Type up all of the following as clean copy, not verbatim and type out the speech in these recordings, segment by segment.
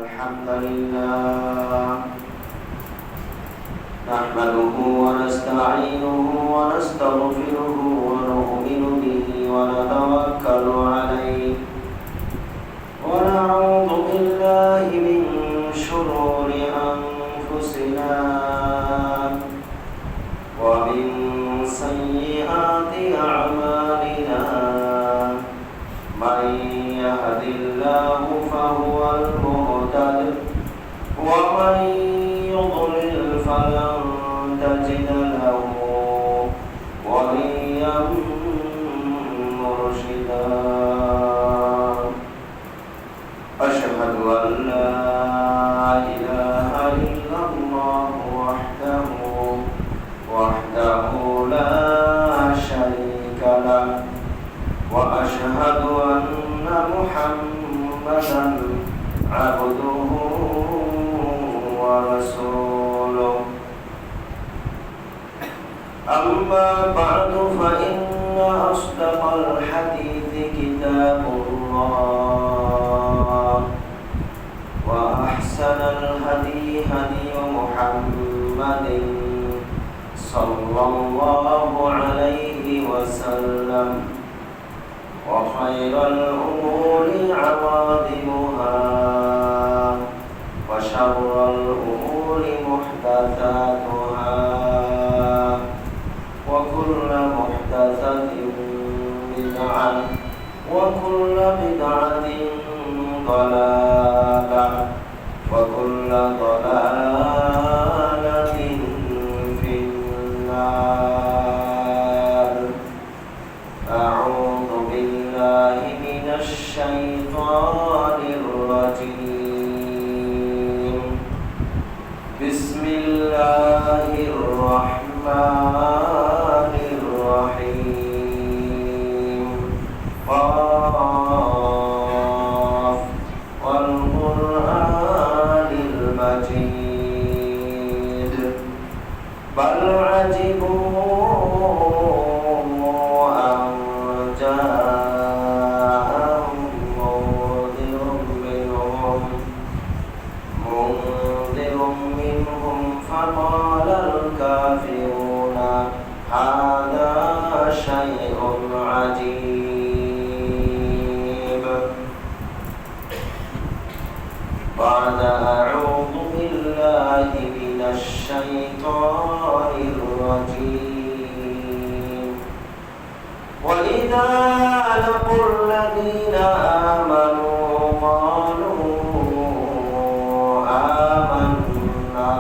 الحمد لله نحمده ونستعينه ونستغفره ونؤمن به ونتوكل عليه ونعوذ بالله من شرور أنفسنا ومن سيئات أعمالنا من يهد الله فهو المهتد ومن يضلل فلن تجد له وليا مرشدا أشهد أن لا إله إلا الله وحده لا شريك له وأشهد أن محمدا عبده ورسوله أما بعد فإن أصدق الحديث كتاب الله وأحسن الهدي هدي محمد صلى الله عليه وسلم وخير الأمور عوادمها وشر الأمور محدثاتها وكل محدثة بدعة وكل بدعة ضلالة وكل ضلالة في النار. أعوذ بالله من الشيطان الرجيم. بسم الله الرحمن الرحيم. قاف والقرآن المجيد بل عجبوا أن جاءهم منذر منهم فقال الكافرون هذا شيء عجيب. بعد أعوذ بالله من الشيطان الرجيم. وإذا لقوا الذين آمنوا قالوا آمنا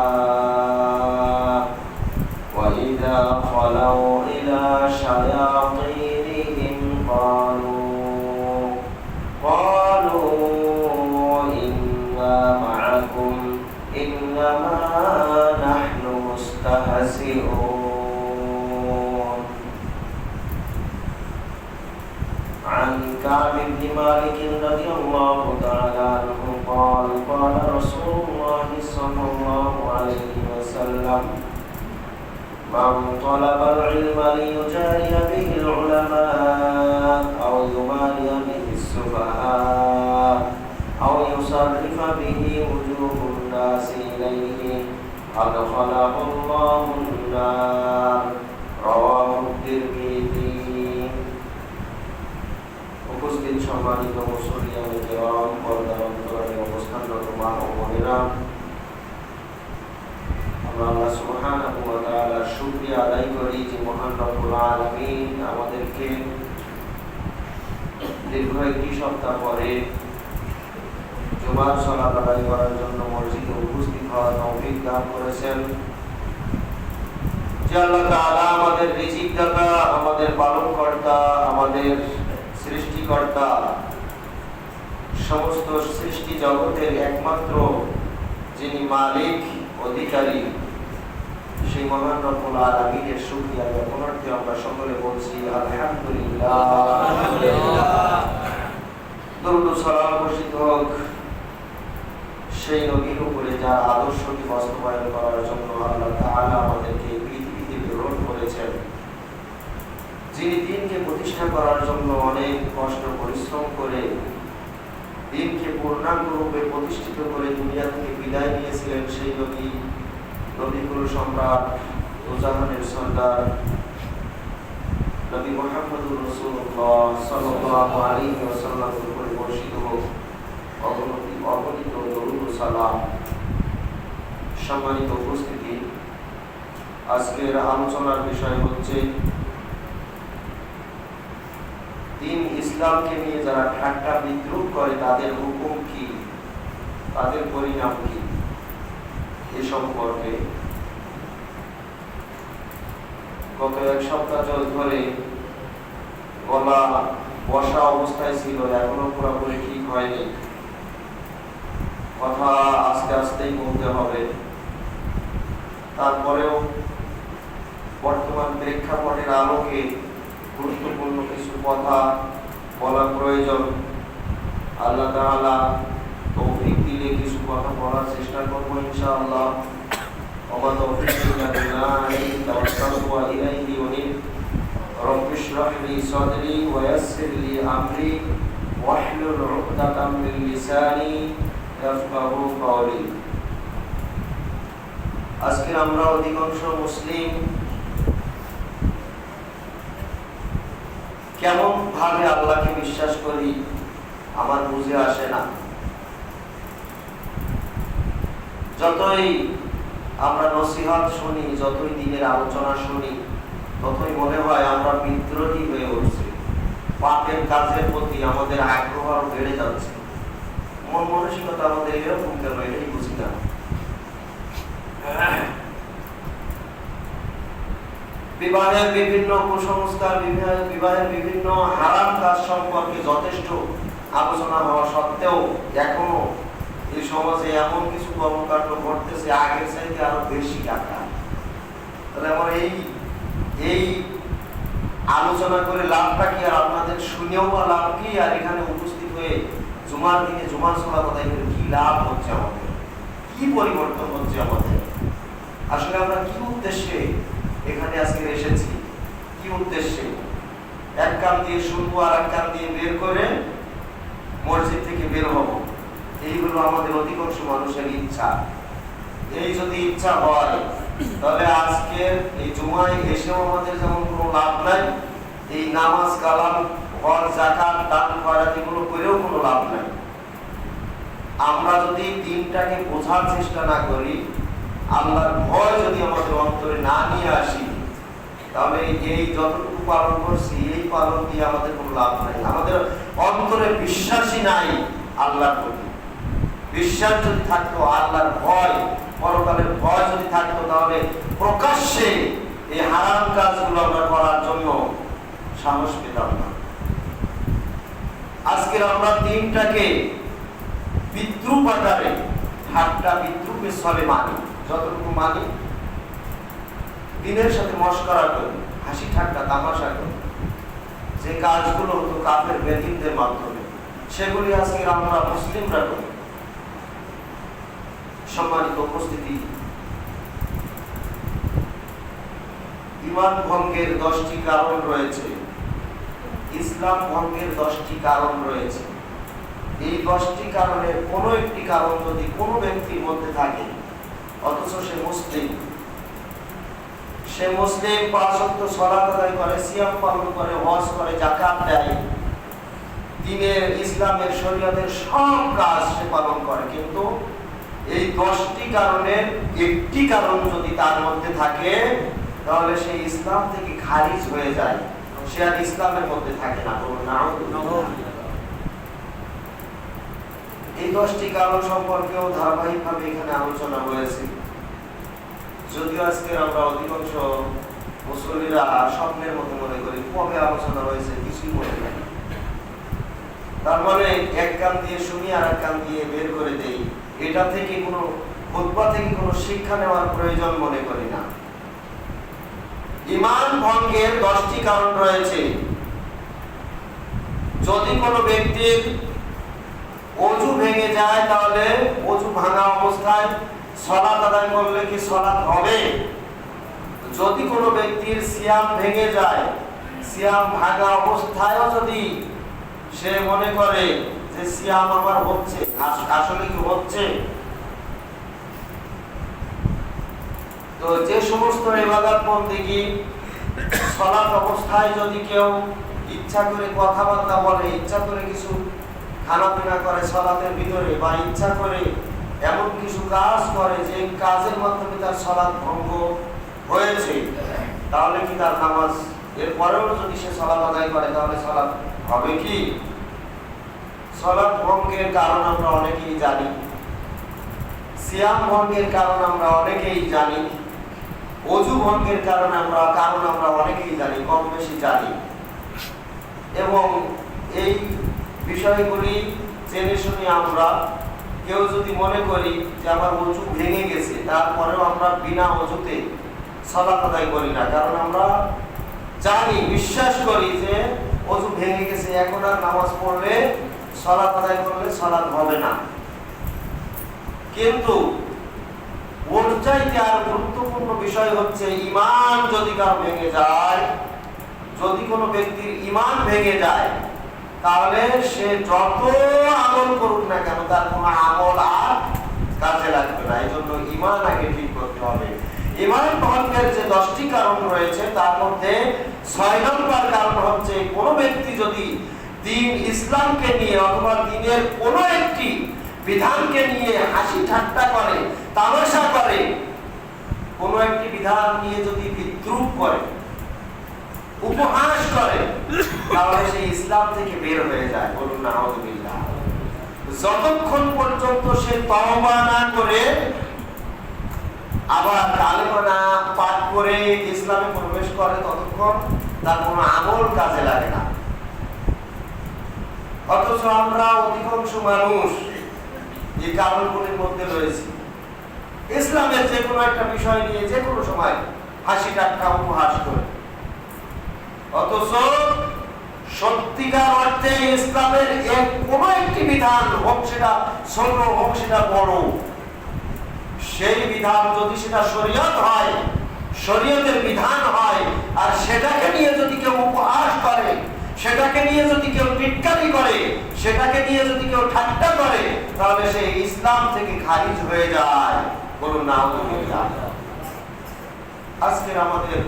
وإذا خلوا إلى شياطينهم قالوا إنا معكم إنما نحن مستهزئون. عن كعب بن مالك رضي الله تعالى عنه قال قال رسول الله صلى الله عليه وسلم من طلب العلم ليجاري به العلماء أو يماري به السفهاء أو يصرف به وجوه الناس إليه أدخله الله النار. رواه الترمذي. উপস্থিত সম্মানিত মুসলিয়ানে কেরাম পর্দার অন্তরালে অবস্থানরত মা ও বোনেরা, আমরা আল্লাহ সুবহানাহু ওয়া তাআলার শুকরিয়া আদায় করি যে মহান রব্বুল আলামিন আমাদেরকে দীর্ঘ একটি সপ্তাহ পরে জুমার সালাত আদায় করার জন্য মসজিদে উপস্থিত হওয়ার তৌফিক দান করেছেন। যে আল্লাহ তাআলা আমাদের রিজিক দাতা, আমাদের পালনকর্তা, আমাদের সৃষ্টিকর্তা, সমস্ত সৃষ্টি জগতের একমাত্র যিনি মালিক অধিকারী, সেই মহান রব্বুল আলামিনের শুকরিয়া জ্ঞাপনার্থে আমরা সকলে বলছি আলহামদুলিল্লাহ। দরুদ ও সালাম বর্ষিত হোক সেই নবীর উপরে যার আদর্শকে বাস্তবায়ন করার জন্য আল্লাহ তাআলা আমাদেরকে পৃথিবীতে প্রেরণ করেছেন, যিনি দিনকে প্রতিষ্ঠা করার জন্য অনেক কষ্ট পরিশ্রম করে দিনকে পূর্ণাঙ্গ রূপে প্রতিষ্ঠিত করে বিদায় নিয়েছিলেন সেই নবী, নবীকুল সম্রাট, দুজাহানের সরদার নবী মুহাম্মদুর রাসূলুল্লাহ সাল্লাল্লাহু আলাইহি ওয়াসাল্লামের উপরে বর্ষিত হোক অগণিত দরুদ ও সালাম। সম্মানিত উপস্থিতি, আজকের আলোচনার বিষয় হচ্ছে দিন ইসলামকে নিয়ে যারা ঠাট্টা বিদ্রুপ করে তাদের হুকুম কি, তাদের পরিণাম কি, এ সম্পর্কে গত এক সপ্তাহ ধরে গলা বসা অবস্থায় ছিল, এখনো পুরোপুরি ঠিক হয়নি। কথা আস্তে আস্তেই বলতে হবে। তারপরেও বর্তমান প্রেক্ষাপটের আলোকে গুরুত্বপূর্ণ কিছু কথা বলা প্রয়োজন। আল্লাহ তাআলা তৌফিক দিলে কিছু কথা বলার চেষ্টা করব ইনশাআল্লাহ। ওয়া তৌফিক ইল্লা বিল্লাহি তাওয়াক্কালতু ওয়া ইলাইহি উনীব। রব্বি ইশরাহ লি সাদরি ওয়া ইয়াসসির লি আমরি ওয়াহলুল উকদাতাম মিন লিসানি ইয়াফকাহু কওলি। আজকে আমরা অধিকাংশ মুসলিম কেমন ভাবে আল্লাহকে বিশ্বাস করি আমার বুঝে আসে না। যতই আমরা নসিহত শুনি, যতই দিনের আলোচনা শুনি, ততই মনে হয় আমরা বিদ্রোহী হয়ে উঠছি। পাপের কাজের প্রতি আমাদের আগ্রহ আরো বেড়ে যাচ্ছে। মন মানসিকতা আমাদের এরকম কেন, এটাই বুঝি না। বিবাহের বিভিন্ন কুসংস্কার, বিবাহের বিভিন্ন হারাম কাজ সম্পর্কে যথেষ্ট আলোচনা হওয়া সত্ত্বেও এখনো এই সমাজে এমন কিছু কর্মকাণ্ড ঘটতেছে আগের চাইতে আরো বেশি টাকা। তাহলে আমার এই আলোচনা করে লাভটা কি, আর আপনাদের শুনেও বা লাভ কি, আর এখানে উপস্থিত হয়ে জুমার দিনে জুমার সালাত আদায় করে কি লাভ হচ্ছে, আমাদের কি পরিবর্তন হচ্ছে, আমাদের আসলে আমরা কি উদ্দেশ্যে এখানে আজকে এসেছি, কি উদ্দেশ্যে? এক কান দিয়ে শুনবো আর এক কান দিয়ে বের করে মসজিদ থেকে বের হব, এইগুলো আমাদের অধিকাংশ মানুষের ইচ্ছা। এই যদি ইচ্ছা হয় তাহলে আজকের এই জুমায় এসেও আমাদের যেমন কোনো লাভ নাই, এই নামাজ কালাম হজ যাকাত দান খয়রাত এগুলো করেও কোনো লাভ নাই। আমরা যদি দিনটাকে বোঝার চেষ্টা না করি, আল্লাহর ভয় যদি আমাদের অন্তরে না নিয়ে আসি, তাহলে এই যতটুকু পালন করছি এই পালন দিয়ে আমাদের কোনো লাভ নাই। আমাদের অন্তরে বিশ্বাসই নাই আল্লাহর প্রতি। বিশ্বাস যদি থাকতো, আল্লাহর ভয়, পরকালের ভয় যদি থাকতো, তাহলে প্রকাশ্যে এই হারাম কাজগুলো আমরা করার জন্য সাহস পেতাম না। আজকে আমরা দিনটাকে বিদ্রুপ আকারে, ঠাট্টা বিদ্রুপের ছলে মানি, যতটুকু মানি, দিনের সাথে মশকরা করি, হাসি ঠাট্টা তামাশা করি। যে কাজগুলো হতো কাফের বেদিনদের মাধ্যমে, সেগুলি আজকে আমরা মুসলিমরা করি। সম্মানিত উপস্থিতি, ঈমান ভঙ্গের 10টি কারণ রয়েছে, ইসলাম ভঙ্গের 10টি কারণ রয়েছে। এই 10টি কারণের কোনো একটি কারণ যদি কোনো ব্যক্তির মধ্যে থাকে, অথচ সে মুসলিম, 5 ওয়াক্ত সালাত আদায় করে, সিয়াম পালন করে, হজ করে, যাকাত দেয়, দ্বীনের ইসলামের শরীয়তের সব কাজ সে পালন করে, কিন্তু এই 10টি কারণের একটি কারণ যদি তার মধ্যে থাকে, তাহলে সে ইসলাম থেকে খারিজ হয়ে যায়, সে আর ইসলামের মধ্যে থাকে না। এই 10টি কারণ সম্পর্কেও ধারাবাহিকভাবে এখানে আলোচনা হয়েছে। যদিও আজকে আমরা অধিকাংশ মুসলিমরা স্বপ্নের মতো মনে করি, কবে আলোচনা হয়েছে কিছুই মনে নেই। তার মানে এক কান দিয়ে শুনি আর এক কান দিয়ে বের করে দেই, এটা থেকে কোনো খুতবা থেকে কোনো শিক্ষা নেওয়ার প্রয়োজন মনে করি না। ঈমান ভঙ্গের 10টি কারণ রয়েছে। যদি কোনো ব্যক্তির ওযু ভেঙে যায়, তাহলে ওযু ভাঙা অবস্থায় সালাত আদায় করলে কি সালাত হবে? যদি কোনো ব্যক্তির সিয়াম ভেঙে যায়, সিয়াম ভাঙা অবস্থায়ও যদি সে মনে করে যে সিয়াম আমার হচ্ছে, আসলে কি হচ্ছে, তো যে সমস্ত ইবাদত বন্দেগী সালাত অবস্থায় যদি কেউ ইচ্ছা করে কথাবার্তা বলে, ইচ্ছা করে কিছু খানাপিনা করে সালাতের ভিতরে, বা ইচ্ছা করে এমন কিছু কাজ করে যে কাজের মাধ্যমে তার সালাত ভঙ্গ হয়েছে, তাহলে কি তার নামাজ, এরপরেও যদি সে সালাত আদায় করে তাহলে সালাত হবে কি? সালাত ভঙ্গের কারণ আমরা অনেকেই জানি, সিয়াম ভঙ্গের কারণ আমরা অনেকেই জানি, ওযু ভঙ্গের কারণ আমরা অনেকেই জানি, কম বেশি জানি। এবং এই বিষয়গুলি জেনে শুনে আমরা কেউ যদি মনে করি যে আমার ওযু ভেঙে গেছে, তারপরেও আমরা বিনা ওযুতে সালাত আদায় করি না, কারণ আমরা জানি, বিশ্বাস করি যে ওযু ভেঙে গেছে, এখন আর নামাজ পড়লে সালাত আদায় করলে সালাত হবে না। কিন্তু ওর চাইতে আর গুরুত্বপূর্ণ বিষয় হচ্ছে ঈমান যদি কারো ভেঙে যায়, যদি কোনো ব্যক্তির ঈমান ভেঙে যায়, তাহলে সে যত আমল করুক না কেন তার কোনো আমল আর কাজে লাগবে না। এই জন্য ঈমান আগে ঠিক করতে হবে। ঈমান ভঙ্গের যে 10টি কারণ রয়েছে তার মধ্যে 6 নম্বর কারণ হচ্ছে কোনো ব্যক্তি যদি দ্বীন ইসলামকে নিয়ে অথবা দ্বীনের কোনো একটি বিধানকে নিয়ে হাসি ঠাট্টা করে, তামাশা করে, কোনো একটি বিধান নিয়ে যদি বিদ্রুপ করে, উপহাস করে, তাহলে সে ইসলাম থেকে বের হয়ে যায়। বলুন নাউযুবিল্লাহ। যতক্ষণ পর্যন্ত সে তওবা না করে আবার কালেমা না পাঠ করে ইসলামে প্রবেশ করে, ততক্ষণ তার কোনো আমল কাজে লাগে না। অথচ আমরা অধিকাংশ মানুষ এই কারণগুলির মধ্যে রয়েছে। ইসলামের যে কোনো একটা বিষয় নিয়ে যে কোনো সময় হাসি ঠাট্টা উপহাস করে, অথচ সত্যিকার অর্থে ইসলামের কোনো একটি বিধান, হোক সেটা ছোট হোক সেটা বড়, সেই বিধান যদি সেটা শরীয়ত হয়, শরীয়তের বিধান হয়, আর সেটাকে নিয়ে যদি কেউ উপহাস করে, সেটাকে নিয়ে যদি কেউ টিটকারি করে, সেটাকে নিয়ে যদি কেউ ঠাট্টা করে, তাহলে সে ইসলাম থেকে খারিজ হয়ে যায়। বলুন নাউযুবিল্লাহ। আজকের আমাদের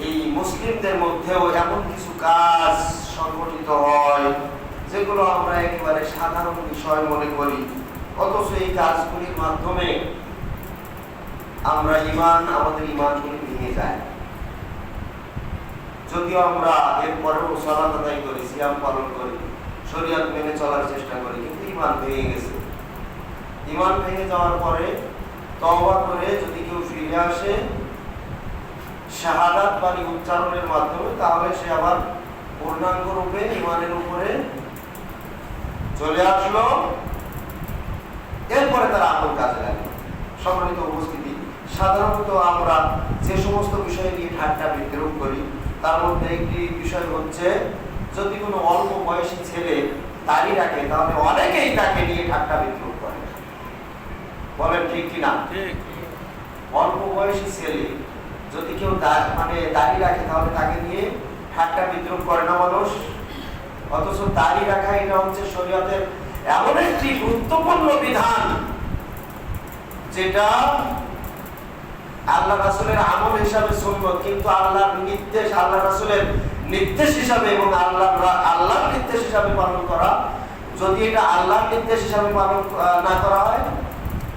এই মুসলিমদের মধ্যেও এমন কিছু কাজ সংগঠিত হয় যেগুলো আমরা একেবারে সাধারণ বিষয় মনে করি, অথচ এই কাজগুলির মাধ্যমে আমাদের ঈমানগুলি ভেঙে যায়। যদিও আমরা এরপরেও সালাত আদায় করি, সিয়াম পালন করি, শরীয়ত মেনে চলার চেষ্টা করি, কিন্তু ঈমান ভেঙে গেছে। ঈমান ভেঙে যাওয়ার পরে তওবা করে যদি কেউ ফিরে আসে শাহাদাত বাণী উচ্চারণের মাধ্যমে, তাহলে সে আবার পূর্ণাঙ্গ রূপে ঈমানের উপরে চলে আসলো, এরপরে তার আমল কাজে লাগে। সম্মানিত উপস্থিতি, সাধারণত আমরা যে সমস্ত বিষয় নিয়ে ঠাট্টা বিদ্রুপ করি, তার মধ্যে একটি বিষয় হচ্ছে যদি কোনো অল্প বয়সী ছেলে দাড়ি রাখে, তাহলে অনেকেই তাকে নিয়ে ঠাট্টা বিদ্রুপ করে। বলেন ঠিক কিনা? অল্প বয়সী ছেলে যদি কেউ দাড়ি রাখে, তাহলে তাকে নিয়ে ঠাট্টা বিদ্রুপ করে না মানুষ? অথচ দাড়ি রাখা এটা হচ্ছে শরীয়তের এমন একটি গুরুত্বপূর্ণ বিধান, যেটা আল্লাহ রাসূলের আমল হিসাবে সুন্নত, কিন্তু আল্লাহর নির্দেশ, আল্লাহ রাসূলের নির্দেশ হিসাবে এবং আল্লাহর নির্দেশ হিসাবে পালন করা। যদি এটা আল্লাহর নির্দেশ হিসাবে পালন না করা হয়,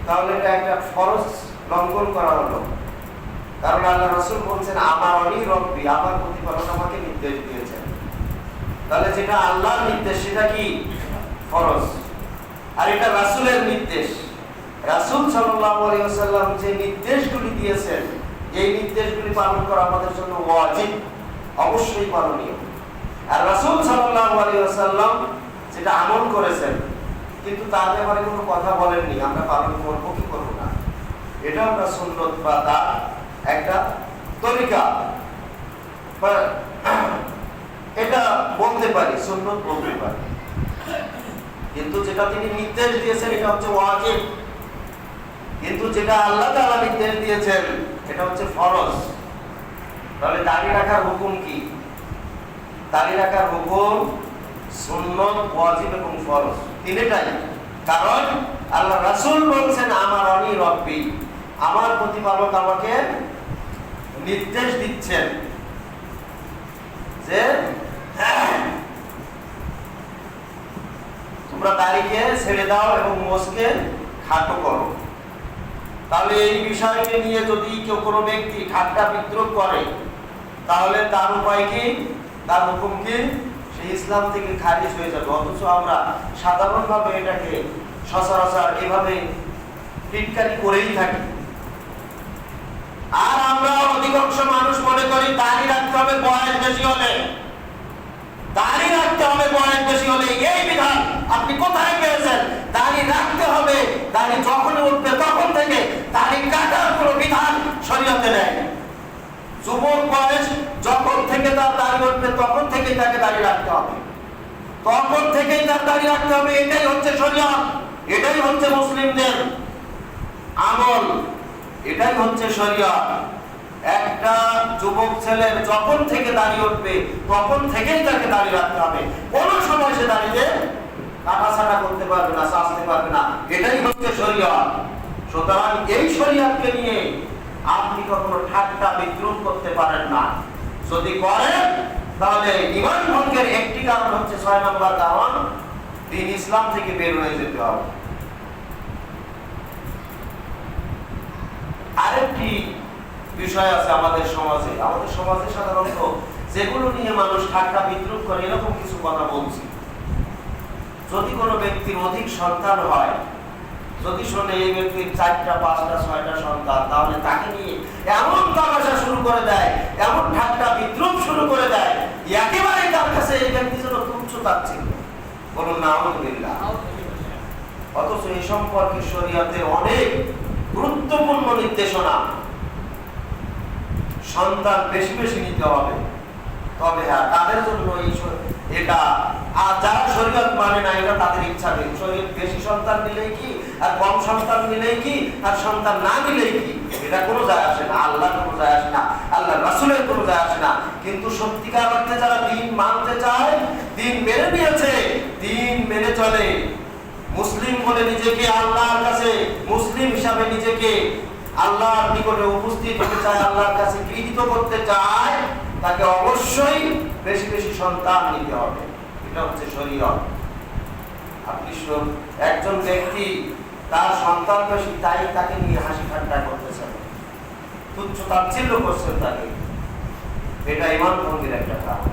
তাহলে এটা একটা ফরজ লঙ্ঘন করা হলো। কারণ আল্লাহ রাসূল বলছেন আমারই রব্বি, আমার প্রতিপালক আমাকে নির্দেশ দিয়েছেন। তাহলে যেটা আল্লাহর নির্দেশ সেটা কি? ফরজ। আর এটা রাসূলের নির্দেশ। রাসূল সাল্লাল্লাহু আলাইহি ওয়াসাল্লাম যে নির্দেশগুলি দিয়েছেন, এই নির্দেশগুলি পালন করা আমাদের জন্য ওয়াজিব, অবশ্যই পালনীয়। আর রাসূল সাল্লাল্লাহু আলাইহি ওয়াসাল্লাম যেটা আমল করেছেন, কিন্তু তার ব্যাপারে কোনো কথা বলেননি আমরা পালন করব কি করব না, এটা আমরা সুন্নত বা তার একটা তরিকা, এটা বলতে পারি, সুন্নত বলতে পারি। কিন্তু যেটা তিনি নির্দেশ দিয়েছেন এটা হচ্ছে ওয়াজিব, কিন্তু যেটা আল্লাহ তাআলা নির্দেশ দিয়েছেন এটা হচ্ছে ফরজ। তাহলে দাড়ি রাখার হুকুম কি? দাড়ি রাখার হুকুম সুন্নত, ওয়াজিব এবং ফরজ তিনটাই। কারণ আল্লাহ রাসূল বলছেন আমারই রব্বি, আমার প্রতিপালক আমাকে নির্দেশ দিচ্ছেন যে তোমরা দাড়িকে ছেড়ে দাও এবং মোষকে খাটো করো। তাহলে এই বিষয়কে নিয়ে যদি কেউ কোনো ব্যক্তি ঠাট্টা বিদ্রুপ করে তাহলে তার উপায় কি, তার হুকুম কি? সে ইসলাম থেকে খারিজ হয়ে যাবে। অথচ আমরা সাধারণভাবে এটাকে সচরাচর এভাবে টিটকারি করেই থাকি। আর আমরা অধিকাংশ মানুষ মনে করি দাড়ি রাখতে হবে বয়স বেশি হলে, দাড়ি রাখতে হবে বয়স বেশি হলে। এই বিধান আপনি কোথায় পেয়েছেন? দাড়ি রাখতে হবে, দাড়ি যখন উঠবে তখন থেকে। দাড়ি কাটার কোনো বিধান শরীয়তে নেই। যুবক বয়স যখন থেকে তার দাড়ি উঠবে তখন থেকেই তাকে দাড়ি রাখতে হবে, তখন থেকেই তার দাড়ি রাখতে হবে। এটাই হচ্ছে শরীয়ত, এটাই হচ্ছে মুসলিমদের আমল, এটাই হচ্ছে শরীয়ত। একটা যুবক ছেলের যখন থেকে দাড়ি উঠবে তখন থেকেই তাকে দাড়ি রাখতে হবে। কোন সময় সে দাড়িতে কাটাছাটা করতে পারবে না, সাজতে পারবে না। এটাই হচ্ছে শরীয়ত। সুতরাং এই শরীয়তকে নিয়ে আপনি কখনো ঠাট্টা বিদ্রুপ করতে পারেন না। যদি করেন তাহলে ঈমান ভঙ্গের একটি কারণ হচ্ছে, 6 নম্বর কারণ, দ্বীন ইসলাম থেকে বের হয়ে যেতে হবে। আরেকটি বিষয় আছে আমাদের সমাজে। আমাদের সমাজে সাধারণত যেগুলো নিয়ে মানুষ ঠাট্টা বিদ্রুপ করে এরকম কিছু কথা বলছি। যদি কোনো ব্যক্তির অধিক সন্তান হয়, যদি শোনে এই ব্যক্তির 4টা 5টা 6টা সন্তান, তাহলে তাকে নিয়ে এমন তামাশা শুরু করে দেয়, এমন ঠাট্টা বিদ্রুপ শুরু করে দেয়, একেবারে তার কাছে এই ব্যক্তি যেন তুচ্ছ তাচ্ছিল্য। বলুন নাউযুবিল্লাহ। অথচ এই সম্পর্কে শরীয়তের অনেক গুরুত্বপূর্ণ নির্দেশনা। সন্তান বেশি বেশি নিতে হবে, তবে হ্যাঁ তাদের জন্য এটা। আর যারা শরীয়ত মানে না, এটা তাদের ইচ্ছা নেই। শরীয়ত বেশি সন্তান নিলেই কি আর কম সন্তান নিলেই কি আর সন্তান না নিলেই কি, এটা কোনো যায় আসে না। আল্লাহ কোনো যায় আসে না, আল্লাহ রাসূলের কোনো যায় আসে না। কিন্তু সত্যিকার অর্থে যারা দ্বীন মানতে চায়, দ্বীন মেনে নিয়েছে, দ্বীন মেনে চলে, মুসলিম বলে নিজেকে আল্লাহর কাছে মুসলিম হিসাবে নিজেকে আল্লাহর নিকটে উপস্থিত হতে চায়, আল্লাহর কাছে কৃতিত্ব করতে চায়, তাকে অবশ্যই বেশি বেশি সন্তান নিতে হবে। এটা হচ্ছে শরীয়ত। আপনি একজন ব্যক্তি তার সন্তান বেশি, তাই তাকে নিয়ে হাসি ঠাট্টা করতেছেন, তুচ্ছ তাচ্ছিল্য করছেন তাকে, এটা ঈমান ভঙ্গের একটা কারণ।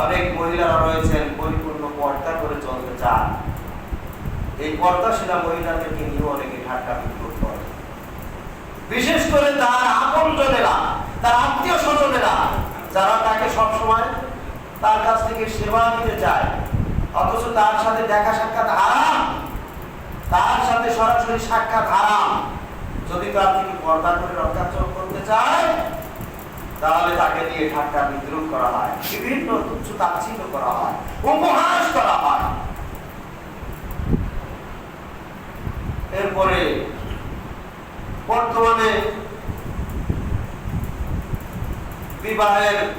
অনেক মহিলারা রয়েছেন পরিপূর্ণ পর্দা করে চলতে চান। এই পর্দাশীলা মহিলাদেরকে নিয়ে অনেকে ঠাট্টা বিদ্রুপ করে। বিশেষ করে তার আপনজনেরা, তার আত্মীয় স্বজনেরা, যারা তাকে সবসময় তার কাছ থেকে সেবা নিতে চায়, অথচ তার সাথে দেখা সাক্ষাৎ হারাম, তার সাথে সরাসরি সাক্ষাৎ হারাম। যদি তার থেকে পর্দা করে রক্ষাচরণ করতে চায়, তাহলে তাকে দিয়ে ঠাট্টা বিদ্রুপ করা হয়, বিভিন্ন তুচ্ছ তাচ্ছিল্য করা হয়, উপহাস করা হয়। এরপরে বর্তমানে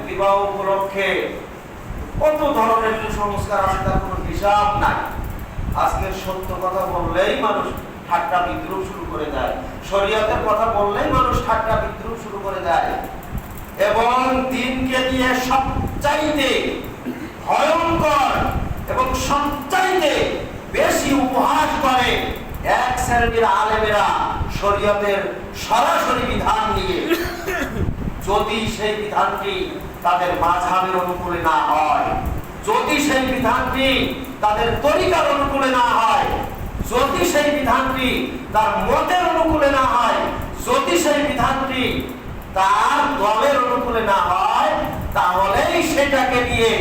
বিবাহ উপলক্ষে কত ধরনের কুসংস্কার আছে, তার কোনো হিসাব নাই। আজকের সত্য কথা বললেই মানুষ ঠাট্টা বিদ্রুপ শুরু করে দেয়, শরীয়তের কথা বললেই মানুষ ঠাট্টা বিদ্রুপ শুরু করে দেয়, এবং দ্বীনকে নিয়ে সবচাইতে ভয়ঙ্কর এবং সবচাইতে বেশি উপহাস করে এক শ্রেণীর আলেমেরা শরীয়তের সরাসরি বিধান নিয়ে। যদি সেই বিধানটি তাদের মাযহাবের অনুকূলে না হয়, যদি সেই বিধানটি তাদের তরিকার অনুকূলে না হয়, যদি সেই বিধানটি তার মতের অনুকূলে না হয়, যদি সেই বিধানটি তার দলের অনুকূলে না হয়, তাহলেই সেটাকে নিয়ে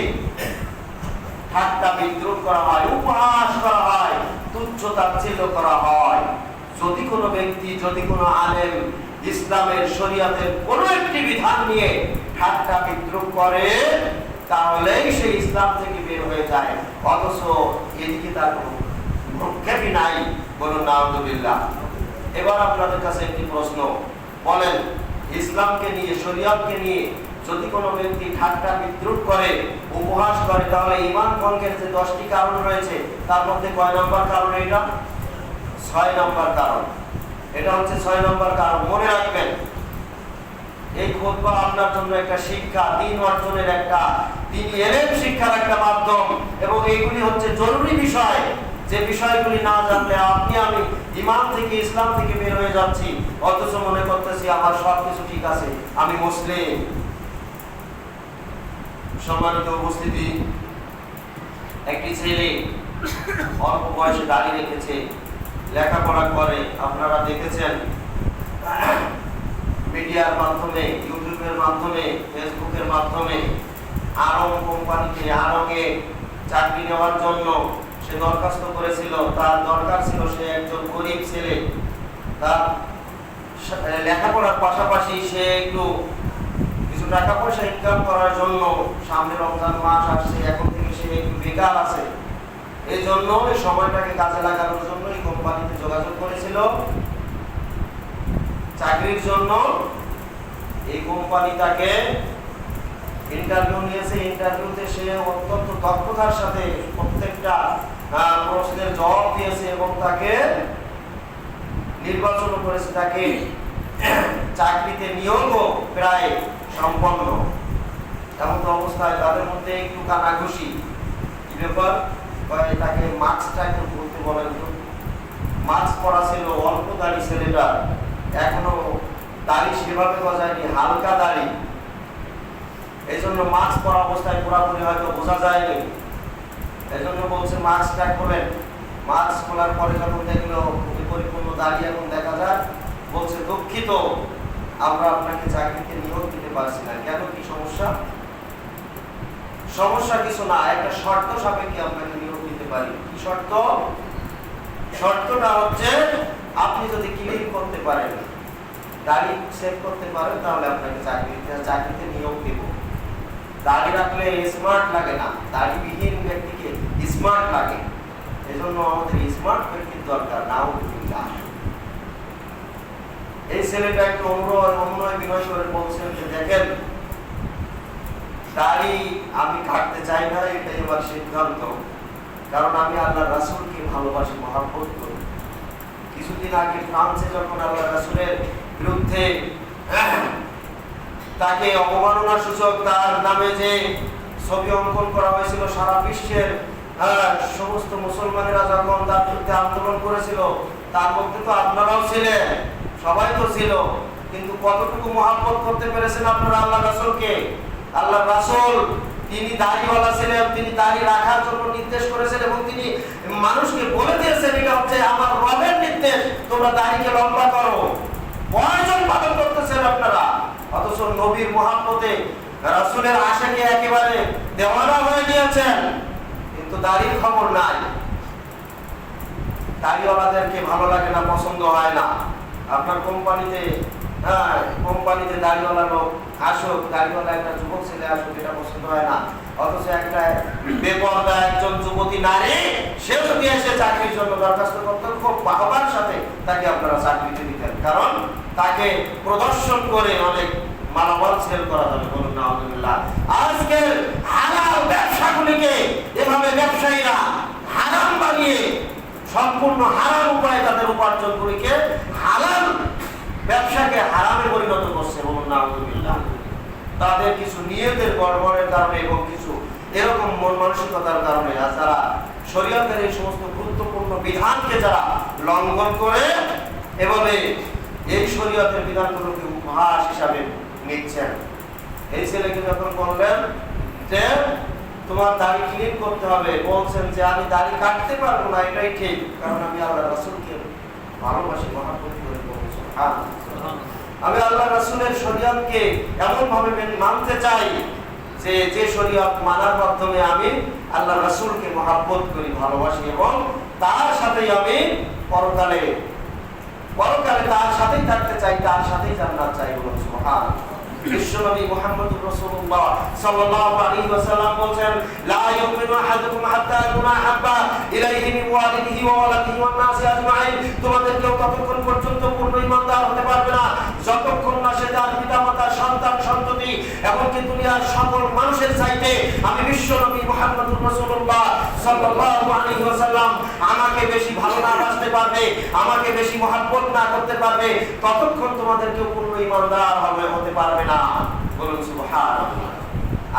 ঠাট্টা বিদ্রুপ করা হয়, উপহাস করা হয়, তুচ্ছ তাচ্ছিল্য করা হয়। যদি কোনো ব্যক্তি, যদি কোনো আলেম ইসলামের শরীয়তের কোনো একটি বিধান নিয়ে ঠাট্টা বিদ্রুপ করে, তাহলেই সে ইসলাম থেকে বের হয়ে যায়। অথচ এদিকে তার কোনো ভ্রুক্ষেপই নাই। বলুন নাউযুবিল্লাহ। এবার আপনাদের কাছে একটি প্রশ্ন, বলেন ইসলামকে নিয়ে, শরীয়তকে নিয়ে যদি কোনো ব্যক্তি ঠাট্টা বিদ্রুপ করে, উপহাস করে, তাহলে ঈমান ভঙ্গের যে 10টি কারণ রয়েছে তার মধ্যে কয় নম্বর কারণ? এটা 6 নম্বর কারণ। এটা হচ্ছে 6 নম্বর কারণ। মনে রাখবেন, এই খুতবা আপনার জন্য একটা শিক্ষা, দ্বীন অর্জনের একটা, দ্বীনি ইলম শিক্ষার একটা মাধ্যম, এবং এইগুলি হচ্ছে জরুরি বিষয়, যে বিষয়গুলি না জানলে আপনি আমি ঈমান থেকে, ইসলাম থেকে বের হয়ে যাচ্ছি, অথচ মনে করতেছি আমার সবকিছু ঠিক আছে, আমি মুসলিম। সম্মানিত উপস্থিতি, একটি ছেলে অল্প বয়সে দাড়ি রেখেছে, লেখাপড়া করে, আপনারা দেখেছেন মিডিয়ার মাধ্যমে, ইউটিউবের মাধ্যমে, ফেসবুকের মাধ্যমে। আরং কোম্পানিতে আরঙে চাকরি নেওয়ার জন্য সে দরখাস্ত করেছিল। তার দরকার ছিল, সে একজন গরিব ছেলে, তার লেখাপড়ার পাশাপাশি সে একটু কিছু টাকা পয়সা ইনকাম করার জন্য, সামনে রমজান মাস আসছে, এখন থেকে সে একটু বেকার আছে, এই জন্য এই সময়টাকে কাজে লাগানোর জন্য এই কোম্পানিতে যোগাযোগ করেছিল চাকরির জন্য। এই কোম্পানি তাকে ইন্টারভিউ নিয়েছে। ইন্টারভিউতে সে অত্যন্ত দক্ষতার সাথে প্রত্যেকটা প্রশ্নের জবাব দিয়েছে এবং তাকে নির্বাচন করেছে, তাকে চাকরিতে নিয়োগও প্রায় সম্পন্ন। এমন অবস্থায় তাদের মধ্যে একটু কানাঘুষি। কি ব্যাপার? তাকে মাস্কটা একটু বলতে বলেন তো। মাস্ক পরা ছিল, অল্প দাড়ি ছেলেটা, এখনো দাড়ি সেভাবে গজায়নি, হালকা দাড়ি, এই জন্য মাস্ক পরা অবস্থায় পুরাপুরি হয়তো বোঝা যায়নি। এই জন্য বলছে মাস্কটা খোলেন। মাস্ক খোলার পরে যখন দেখলো পরিপূর্ণ দাড়ি এখন দেখা যায়, বলছে দুঃখিত, আমরা আপনাকে চাকরিতে নিয়োগ দিতে পারছি না। কেন, কি সমস্যা? সমস্যা কিছু না, একটা শর্ত সাপেক্ষে আপনাকে নিয়োগ দিতে পারি। কি শর্ত? শর্তটা হচ্ছে আপনি যদি ক্লিন করতে পারেন, দাড়ি সেভ করতে পারেন, তাহলে আপনাকে চাকরিতে নিয়োগ দেব। দাড়ি রাখলে স্মার্ট লাগে না, দাড়িবিহীন ব্যক্তিকে স্মার্ট লাগে। এজন্য আমাদের স্মার্ট ব্যক্তির দরকার। নাও এই ছেলেটা একটু অনুনয় বিনয় করে বলছেন যে দেখেন, দাড়ি আমি কাটতে চাই না, এটাই আমার সিদ্ধান্ত, কারণ আমি আল্লাহ রাসূলকে ভালোবাসি, মহব্বত করি। কিছুদিন আগে ফ্রান্সে যখন আল্লাহ রাসূলের বিরুদ্ধে তাকে অবমাননা সূচক তার নামে যে ছবি অঙ্কন করা হয়েছিল, সারা বিশ্বের সমস্ত মুসলমানেরা যখন তার বিরুদ্ধে আন্দোলন করেছিল, তার মধ্যে তো আপনারাও ছিলেন, সবাই তো ছিল, কিন্তু কতটুকু মহব্বত করতে পেরেছেন আপনারা আল্লাহ রাসূলকে? আল্লাহ রাসূল তিনি দাড়িওয়ালা ছিলেন, তিনি দাড়ি রাখার জন্য নির্দেশ করেছেন এবং তিনি মানুষকে বলে দিয়েছেন এটা হচ্ছে আমার রবের নির্দেশ, তোমরা দাড়িকে লম্বা করো। প্রয়োজন পালন করতেছেন আপনারা, অথচ নবীর মহব্বতে রাসূলের আশাকে একেবারে দেওয়ানা হয়ে গিয়েছেন, কিন্তু দাড়ির খবর নাই। দাড়িওয়ালাদেরকে ভালো লাগে না, পছন্দ হয় না। আপনার কোম্পানিতে দাড়িওয়ালা লোক আসুক, দাড়িওয়ালা একটা যুবক ছেলে আসুক, এটা পছন্দ হয় না। অথচ একটা বেপরদা একজন যুবতী নারী, সে যদি এসে চাকরির জন্য দরখাস্ত করতেন, খুব বাহবার সাথে তাকে আপনারা চাকরিতে দিতেন, কারণ তাকে প্রদর্শন করে অনেক মালামাল সেল করা যাবে। বলুন না আলহামদুলিল্লাহ। আজকের হালাল ব্যবসাগুলিকে এভাবে ব্যবসায়ীরা হারাম বানিয়ে, সম্পূর্ণ হারাম উপায়ে তাদের উপার্জনগুলিকে, হালাল ব্যবসাকে হারামে পরিণত করছে। বলুন না আলহামদুলিল্লাহ। তাদের কিছু নিয়তের গড়বড়ের কারণে এবং কিছু এরকম মন মানসিকতার কারণে, আর যারা শরীয়তের এই সমস্ত গুরুত্বপূর্ণ বিধানকে যারা লঙ্ঘন করে এভাবে এই শরীয়তের বিধানগুলোকে উপহাস হিসাবে নিচ্ছেন। এই ছেলেকে যখন বললেন যে তোমার দাড়ি ক্লিন করতে হবে, বলছেন যে আমি দাড়ি কাটতে পারবো না, এটাই ঠিক, কারণ আমি আল্লাহ রাসূলকে ভালোবাসি, মহব্বত করে বলছি। আমি আল্লাহ রাসূলের শরীয়তকে এমন ভাবে মানতে চাই যে শরীয়ত মানার মাধ্যমে আমি আল্লাহ রাসূলকে মহব্বত করি, ভালোবাসি, এবং তার সাথেই আমি পরকালে তার সাথেই থাকতে চাই, তার সাথেই জান্নাত চাই। বলুন সুবহানাল্লাহ। বিশ্বনবী মুহাম্মদুর রাসূলুল্লাহ সাল্লাল্লাহু আলাইহি ওয়াসাল্লাম বলেন, লা ইউমিনু আহাদুকুম হাত্তা ইয়াকুনা হাব্বা ইলাইহি মিন ওয়ালিদিহি ওয়া ওয়ালাদিহি ওয়ান নাসি আজমাইন। তোমাদের কেউ ততক্ষণ পর্যন্ত পূর্ণ ঈমানদার হতে পারবে না যতক্ষণ না সে তার পিতামাতা, সন্তান, সন্ততি এমনকি দুনিয়ার সকল মানুষের চাইতে আমি বিশ্বনবী মুহাম্মদুর রাসূলুল্লাহ সাল্লাল্লাহু আলাইহি ওয়াসাল্লাম আমাকে বেশি ভালো না বাসতে পারবে, আমাকে বেশি মহব্বত না করতে পারবে, ততক্ষণ তোমাদের কেউ পূর্ণ ঈমানদার হতে পারবে না। বলুন সুবহানাল্লাহ।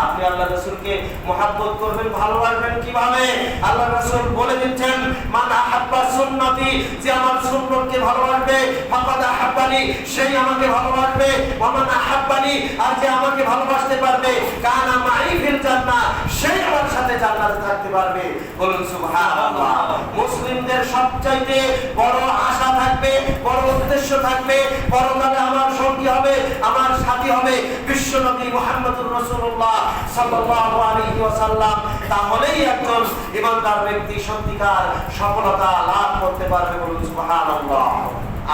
আপনি আল্লাহ রাসূলকে মহব্বত করবেন, ভালোবাসবেন কিভাবে? আল্লাহ রাসূল বলে দিচ্ছেন, মান আহাব্বা সুন্নতি, যে আমার সুন্নতকে ভালোবাসবে, ফাকাদ আহাব্বানি, সেই আমাকে ভালোবাসবে, ওয়া মান আহাব্বানি, আর যে আমাকে ভালোবাসতে পারবে, কানা মাই ফিল জান্নাহ, সেই আমার সাথে জান্নাতে থাকতে পারবে। বলুন সুবহানাল্লাহ। মুসলিমদের সবচাইতে বড় আশা থাকবে, বড় উদ্দেশ্য থাকবে, পরকালে আমার সঙ্গী হবে, আমার সাথী হবে বিশ্বনবী মুহাম্মদুর রাসূলুল্লাহ সাল্লাল্লাহু আলাইহি ওয়াসাল্লাম। তাহলেই একজন ঈমানদার ব্যক্তি সত্যিকার সফলতা লাভ করতে পারবে। বলুন সুবহানাল্লাহ।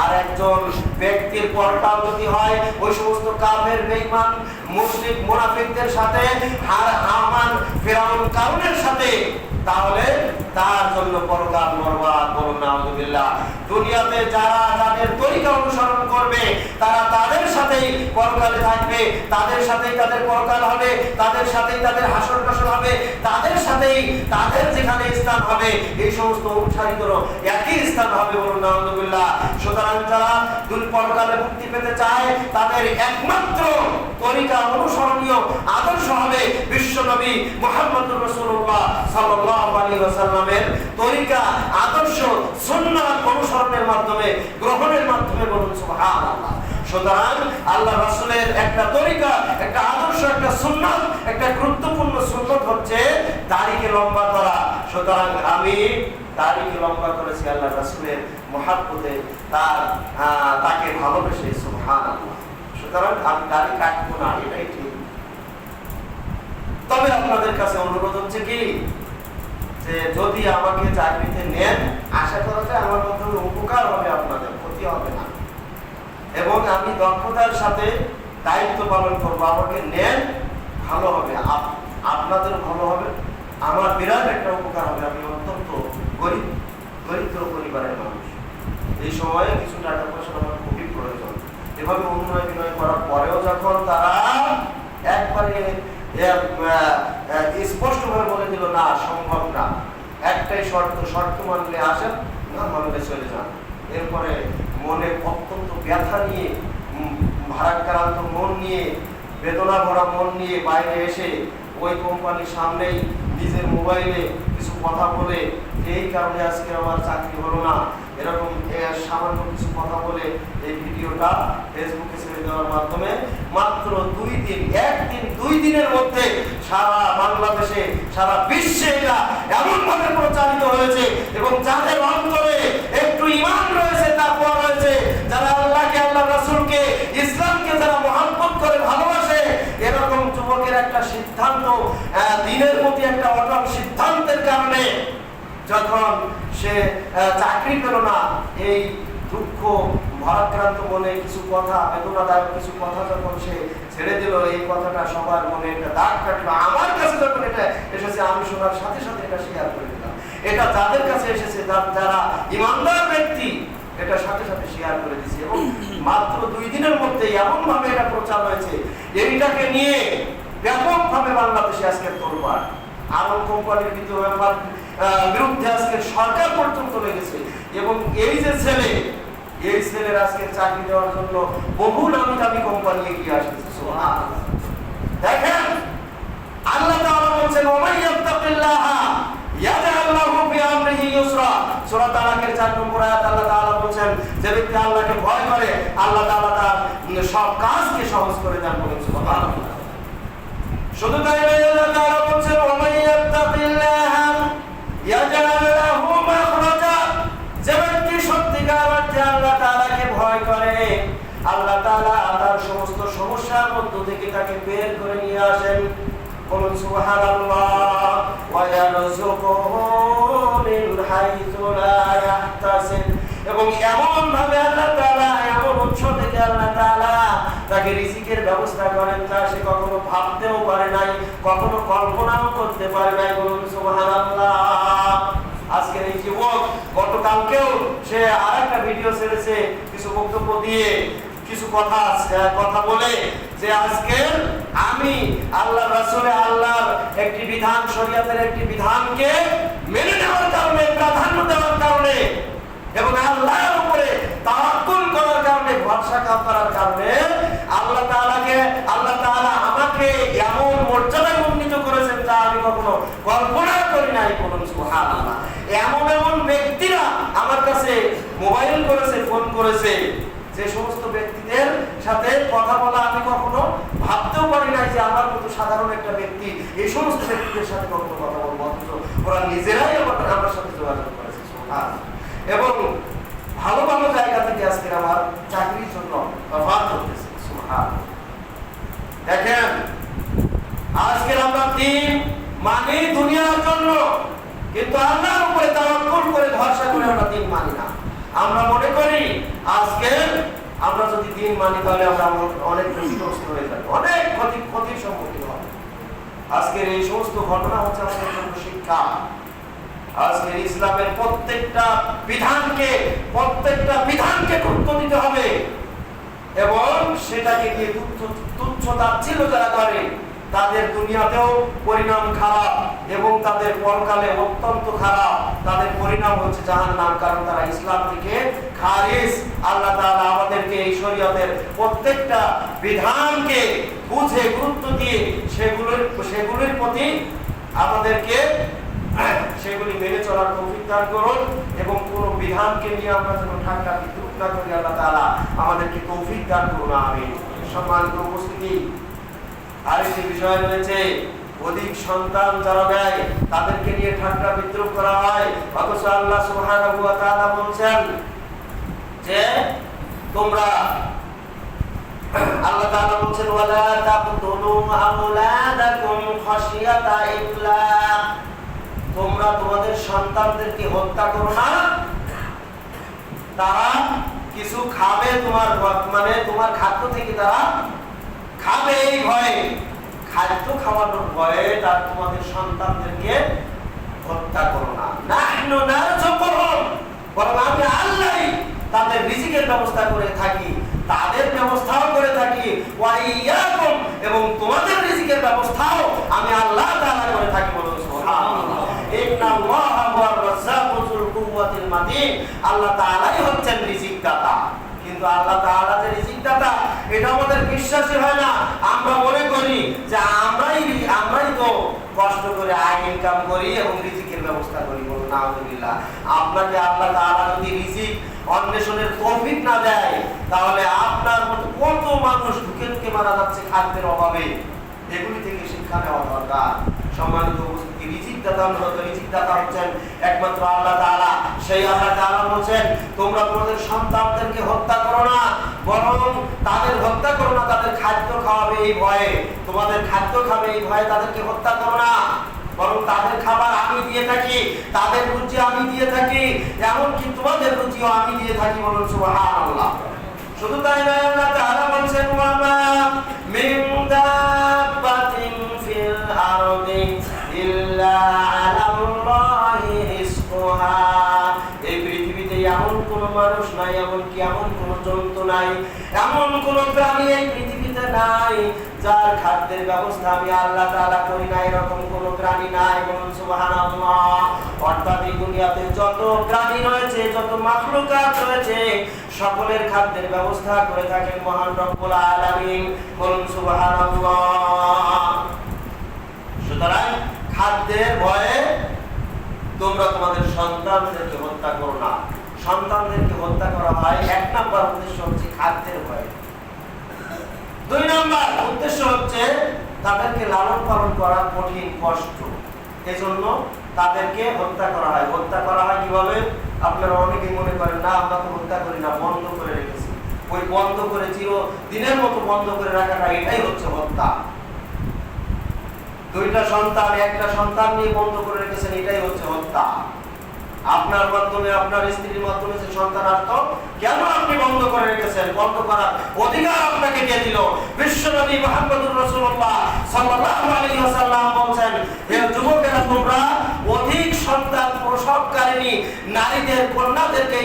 আর একজন ব্যক্তির পরকাল যদি হয় ওই সমস্ত কাফের, বেঈমান, মুশরিক, মুনাফিকদের সাথে, আর হামান, ফিরাউন, কারুনের সাথে, তাহলে তার জন্য পরকাল বরবাদ। বলুন নাউযুবিল্লাহ। দুনিয়াতে যারা যাদের তরিকা অনুসরণ করবে তারা তাদের সাথেই পরকালে থাকবে, তাদের সাথেই তাদের পরকাল হবে, তাদের সাথেই তাদের হাসর নাসর হবে, তাদের সাথেই তাদের যেখানে স্থান হবে এই সমস্ত অনুসারীদেরও একই স্থান হবে। বলুন নাউযুবিল্লাহ। সুতরাং যারা পরকালে মুক্তি পেতে চায় তাদের একমাত্র তরিকা অনুসরণীয় আদর্শ হবে বিশ্বনবী মুহাম্মদুর রাসূলুল্লাহ সাল্লাল্লাহু আলাইহি ওয়াসাল্লামের তরিকা, আদর্শ, সুন্নাত অনুসরণের মাধ্যমে, গ্রহণের মাধ্যমে। বলুন সুবহানাল্লাহ। সুতরাং আল্লাহ রাসূলের একটা তরিকা, একটা আদর্শ, একটা সুন্নাত, একটা গুরুত্বপূর্ণ সুন্নাত হচ্ছে দাড়িকে লম্বা করা। সুতরাং আমি দাড়িকে লম্বা করেছি আল্লাহ রাসূলের মহব্বতে, তাকে ভালোবেসে। সুবহানাল্লাহ। সুতরাং আমি দাড়ি কাটবো না, এটাই ঠিক। তবে আপনাদের কাছে অনুরোধ হচ্ছে কি, যে যদি আমাকে চাকরিতে নেন, আশা করা যায় আমার মাধ্যমে উপকার হবে, আপনাদের ক্ষতি হবে না, এবং আমি দক্ষতার সাথে দায়িত্ব পালন করবো। আমাকে নেন, ভালো হবে, আপনাদের ভালো হবে, আমার বিরাট একটা উপকার হবে। আমি অত্যন্ত দরিদ্র পরিবারের মানুষ, এই সময়ে কিছু টাকা পয়সা আমার খুবই প্রয়োজন। এভাবে অনুনয় বিনয় করার পরেও যখন তারা একবারে স্পষ্টভাবে বলে দিল, না সম্ভব না, একটাই শর্ত মানলে আসেন, না মানলে চলে যান। এরপরে মনে অত্যন্ত ব্যথা নিয়ে, ভারাক্রান্ত মন নিয়ে, বেদনা ভরা মন নিয়ে বাইরে এসে ওই কোম্পানির সামনেই নিজের মোবাইলে কিছু কথা বলে, এই কারণে আজকে আমার চাকরি হলো না, এরকম সামান্য কিছু কথা বলে এই ভিডিওটা ফেসবুকে ছেড়ে দেওয়ার মাধ্যমে মাত্র 2 দিন, 1 দিন 2 দিনের মধ্যে সারা বাংলাদেশে, সারা বিশ্বে এটা এমন ভাবে প্রচারিত হয়েছে। এবং যাদের অন্তরে একটু ঈমান রয়েছে, তাকওয়া রয়েছে, যারা আল্লাহকে, আল্লাহ রাসূলকে, ইসলামকে যারা মহব্বত করে, ভালোবাসে, এরকম যুবকের একটা সিদ্ধান্ত, দিনের প্রতি একটা অটল সিদ্ধান্তের কারণে যখন সে চাকরি পেল না, এই দুঃখ ভারাক্রান্ত মনে কিছু কথা, বেদনাদায়ক কিছু কথা যখন সে ছেড়ে দিল, এই কথাটা সবার মনে একটা দাগ কাটলো। আমার কাছে যখন এটা এসেছে, আমি শোনার সাথে সাথে এটা শেয়ার করে দিলাম। এটা যাদের কাছে এসেছে, যারা ঈমানদার ব্যক্তি, এটা সাথে সাথে শেয়ার করে দিয়েছি। এবং মাত্র 2 দিনের মধ্যে এমন ভাবে এটা প্রচার হয়েছে, এইটাকে নিয়ে ব্যাপকভাবে বাংলাদেশে আজকে তোলপাড়। আরব কোম্পানির বিরুদ্ধে আজকে সরকার পর্যন্ত লেগেছে। এবং এই যে ছেলে, এই ছেলের আজকে চাকরি দেওয়ার জন্য বহু নামি দামি কোম্পানি এগিয়ে আসছে। সুবহানাল্লাহ। দেখেন আল্লাহ তাআলা বলেন, ওয়া মান ইয়াত্তাকিল্লাহ ইয়াজআল লাহু ফি আমরিহি ইউসরা। সূরা তালাকের 4 নম্বর আয়াত আল্লাহ তাআলা বলেন, যে ব্যক্তি আল্লাহকে ভয় করে, আল্লাহ তাআলা তার সব কাজকে সহজ করে দেন। বলেন সুবহানাল্লাহ। শুধু তাই নয়, আল্লাহ তাআলা বলেন, ওয়া মান ইয়াত্তাকিল্লাহ ইয়াজআল লাহু মাখরাজা। যে ব্যক্তি সত্যিকার অর্থে আল্লাহ তাআলাকে ভয় করে, আল্লাহ তাআলা তার সমস্ত সমস্যার মধ্য থেকে তাকে বের করে নিয়ে আসেন। বলুন সুবহানাল্লাহ। ওয়া ইয়ারযুকুহু মিন হাইসু লা ইয়াহতাসিব। এবং এমন ভাবে আল্লাহ তাআলা, এমন উৎস থেকে আল্লাহ তাআলা তাকে রিজিকের রিজিকের ব্যবস্থা করেন তা সে কখনো ভাবতেও পারে নাই, কখনো কল্পনাও করতে পারে নাই। বলুন সুবহানাল্লাহ। আজকের এই যুবক গতকালকেও সে আরেকটা ভিডিও ছেড়েছে কিছু বক্তব্য দিয়ে, কিছু কথা বলে যে আজকে আমি আল্লাহ রাসূলে আল্লাহর একটি বিধান, শরীয়তের একটি বিধানকে মেনে নেওয়ার কারণে, প্রাধান্য দেওয়ার কারণে এবং আল্লাহর উপরে তাওয়াক্কুল করার কারণে, ভরসা করার কারণে আল্লাহ তাআলা আমাকে এমন মর্যাদায় উন্নীত করেছেন যা আমি কখনো কল্পনা করি নাই। বলুন সুবহানাল্লাহ। এমন ব্যক্তিরা আমার কাছে মোবাইল করেছে, ফোন করেছে, যে সমস্ত ব্যক্তিদের সাথে কথা বলা আমি কখনো ভাবতেও পারি নাই যে আমার মতো সাধারণ একটা ব্যক্তি এই সমস্ত ব্যক্তিদের সাথে কখনো কথা বলবো, অথচ ওরা নিজেরাই আমার সাথে যোগাযোগ করেছে। এবং ভালো ভালো জায়গা থেকে আজকে আমার চাকরির জন্য অফার করতেছে। দেখেন, আজকে আমরা দিন মানি দুনিয়ার জন্য, কিন্তু আল্লাহর উপরে তাওয়াক্কুল করে ভরসা করে আমরা দিন মানি না। আমরা মনে করি আজকে আমরা যদি দিন মানি তাহলে আমরা অনেক ক্ষতিগ্রস্ত হয়ে যাবো, অনেক ক্ষতির সম্মুখীন হব। আজকের এই সমস্ত ঘটনা হচ্ছে আমাদের জন্য শিক্ষা। আজকের ইসলামের প্রত্যেকটা বিধানকে গুরুত্ব দিতে হবে এবং সেটাকে নিয়ে তুচ্ছ তাচ্ছিল্য যারা করে তাদের দুনিয়াতেও পরিণাম খারাপ এবং তাদের পরকালে অত্যন্ত খারাপ। তাদের পরিণাম হচ্ছে জাহান্নাম, কারণ তারা ইসলাম থেকে খারিজ। আল্লাহ তাআলা আমাদেরকে এই শরীয়তের প্রত্যেকটা বিধানকে বুঝে গুরুত্ব দিয়ে সেগুলোর প্রতি আমাদেরকে সেগুলি মেনে চলার তৌফিক দান করুন এবং কোন বিধানকে নিয়ে আমরা যেন ঠাট্টা বিদ্রুপ না করি। আল্লাহ তাআলা আমাদেরকে তৌফিক দান করুন, আমিন। সম্মানিত উপস্থিতি, আরেকটি বিষয় রয়েছে, অধিক সন্তান যারা দেয় তাদেরকে নিয়ে ঠাট্টা বিদ্রুপ করা হয়, অথচ আল্লাহ সুবহানাহু ওয়া তাআলা বলছেন যে তোমরা, আল্লাহ তাআলা বলছেন ওয়ালা তাকতুলু আওলাদাকুম খাশিয়াতা ইমলাক, তোমরা তোমাদের সন্তানদেরকে হত্যা করো না, তারা কিছু খাবে, তোমার খাদ্য থেকে তারা খাবে এই ভয়ে, খাদ্য খাওয়ানোর ভয়ে তার তোমাদের সন্তানদেরকে হত্যা করো না। নাহনু নারযুকুহুম, বরং আমি আল্লাহই তাদের রিজিকের ব্যবস্থা করে থাকি, তাদের ব্যবস্থাও করে থাকি, ওয়া ইয়াকুম, এবং তোমাদের রিজিকের ব্যবস্থাও আমি আল্লাহ তাআলা করে থাকি। বলুন সুবহানাল্লাহ। ইন্নাল্লাহা হুয়ার রাজ্জাকু যুল কুওয়াতিল মাতিন, আল্লাহ তাআলাই হচ্ছেন রিজিক দাতা। কিন্তু আল্লাহ তাআলা যে রিজিক দাতা এটা আমাদের বিশ্বাসই হয় না। আমরা মনে করি যে আমরাই তো কষ্ট করে আয় ইনকাম করি এবং রিজিকের ব্যবস্থা করি। বলুন নাউযুবিল্লাহ। আপনাকে আল্লাহ তাআলা যদি রিজিক অন্বেষণের তৌফিক না দেয় তাহলে আপনার মতো কত মানুষ ঢুকে মারা যাচ্ছে খাদ্যের অভাবে। এগুলি থেকে শিক্ষা নেওয়া দরকার। সম্মানিত উপস্থিতি, রিজিক দাতা হচ্ছেন একমাত্র আল্লাহ তাআলা। সেই আল্লাহ তাআলা বলেন তোমরা তোমাদের সন্তানদেরকে হত্যা করো না, বরং তাদের হত্যা করো না, তাদের খাদ্য খাওয়াবে এই ভয়ে, তোমাদের খাদ্য খাবে এই ভয়ে তাদেরকে হত্যা করো না, বরং তাদের খাবার আমি দিয়ে থাকি, তাদের রুজি আমি দিয়ে থাকি, এমনকি তোমাদের রুজিও আমি দিয়ে থাকি। বলুন সুবহানাল্লাহ। শুধু তাই নয়, আল্লাহ তাআলা বলেন ওয়া মা মিন দাব্বাতিন ফিল আরদি ইল্লা আলাল্লাহি রিজকুহা, এই পৃথিবীতে এমন কোন মানুষ নাই, এমনকি এমন কোন জন্তু নাই, এমন কোন প্রাণী এই পৃথিবীতে নাই যার খাদ্যের ব্যবস্থা আমি আল্লাহ তাআলা করি না, এরকম কোন প্রাণী নাই। বলুন সুবহানাল্লাহ। অর্থাৎ এই দুনিয়াতে যত প্রাণী রয়েছে, যত মাখলুকাত রয়েছে, সকলের খাদ্যের ব্যবস্থা করে থাকেন মহান রব্বুল আলামিন। বলুন সুবহানাল্লাহ। সুতরাং খাদ্যের ভয়ে তোমরা তোমাদের সন্তানদেরকে হত্যা করো না। সন্তানদেরকে হত্যা করা হয় এক নাম্বার উদ্দেশ্য হচ্ছে খাদ্যের ভয়ে। দুই নাম্বার উদ্দেশ্য হচ্ছে তাদেরকে লালন পালন করা কঠিন, কষ্ট, এজন্য তাদেরকে হত্যা করা হয়। হত্যা করা হয় কিভাবে? আপনারা অনেকেই মনে করেন না আমরা তো হত্যা করি না, বন্ধ করে রেখেছি। ওই বন্ধ করে চিরদিনের মতো বন্ধ করে রাখাটা এটাই হচ্ছে হত্যা। দুইটা সন্তান, একটা সন্তান নিয়ে বন্ধ করে রেখেছেন, এটাই হচ্ছে হত্যা। আপনার মাধ্যমে, আপনার স্ত্রীর মাধ্যমে যে সন্তান আসতো, কেন আপনি বন্ধ করে রেখেছেন? বন্ধ করার অধিকার আপনাকে কে দিল? বিশ্বনবী মুহাম্মদুর রাসূলুল্লাহ সাল্লাল্লাহু আলাইহি ওয়াসাল্লাম বলেন, হে যুবকেরা, তোমরা অধিক সন্তান প্রসবকারিণী নারীদের, কন্যাদেরকে,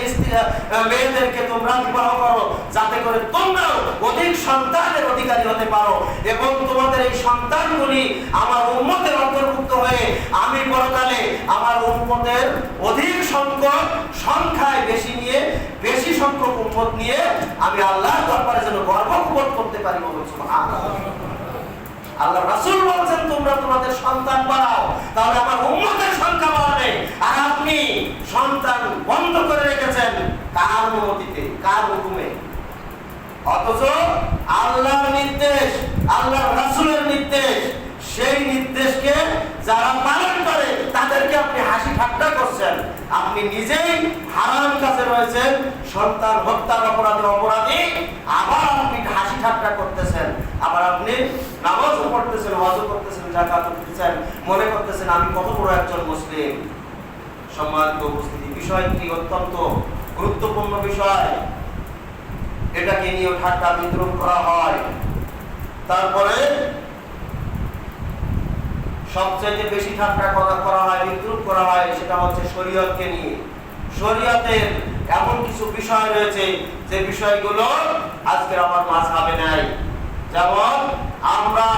মেয়েদেরকে তোমরা বিবাহ করো, যাতে করে তোমরাও অধিক সন্তানের অধিকারী হতে পারো এবং তোমাদের এই সন্তানগুলি আমার উম্মতের অন্তর্ভুক্ত হয়ে আমি পরকালে আমার উম্মতের অধিক সংখ্যায় বেশি নিয়ে, বেশি সংখ্যক উম্মত নিয়ে আমি আল্লাহর দরবারে যেন গর্ব বোধ করতে পারি। সুবহানাল্লাহ। আল্লাহ রাসূল বলেন, তোমরা তোমাদের সন্তান বাড়াও, তাহলে আমার উম্মতের সংখ্যা বাড়বে। আর আপনি সন্তান বন্ধ করে রেখেছেন কার অনুমতিতে, কার হুকুমে? অথচ আল্লাহর নির্দেশ, আল্লাহর রাসূলের নির্দেশ, সেই নির্দেশকে যারা পালন করে তাদেরকে আপনি হাসি ঠাট্টা করছেন। আপনি নিজেই হারাম কাজে রয়েছেন, সন্তান হত্যার অপরাধী, আবার আপনি হাসি ঠাট্টা করতেছেন। আবার আপনি নামাজও পড়তেছেন, ওয়াজও করতেছেন, যাকাত দিতেছেন, মনে করতেছেন আমি কত বড় একজন মুসলিম। সম্মানিত উপস্থিতি, বিষয়টি অত্যন্ত গুরুত্বপূর্ণ বিষয়। এটাকে নিয়ে ঠাট্টা বিদ্রুপ করা হয়। তারপরে সবচেয়ে বেশি ঠাট্টা করা হয়, বিদ্রুপ করা হয়, সেটা হচ্ছে শরীয়তকে নিয়ে। শরীয়তের এমন কিছু বিষয় রয়েছে যে বিষয়গুলো আজকের আমার মাযহাবে নাই। যেমন আমরা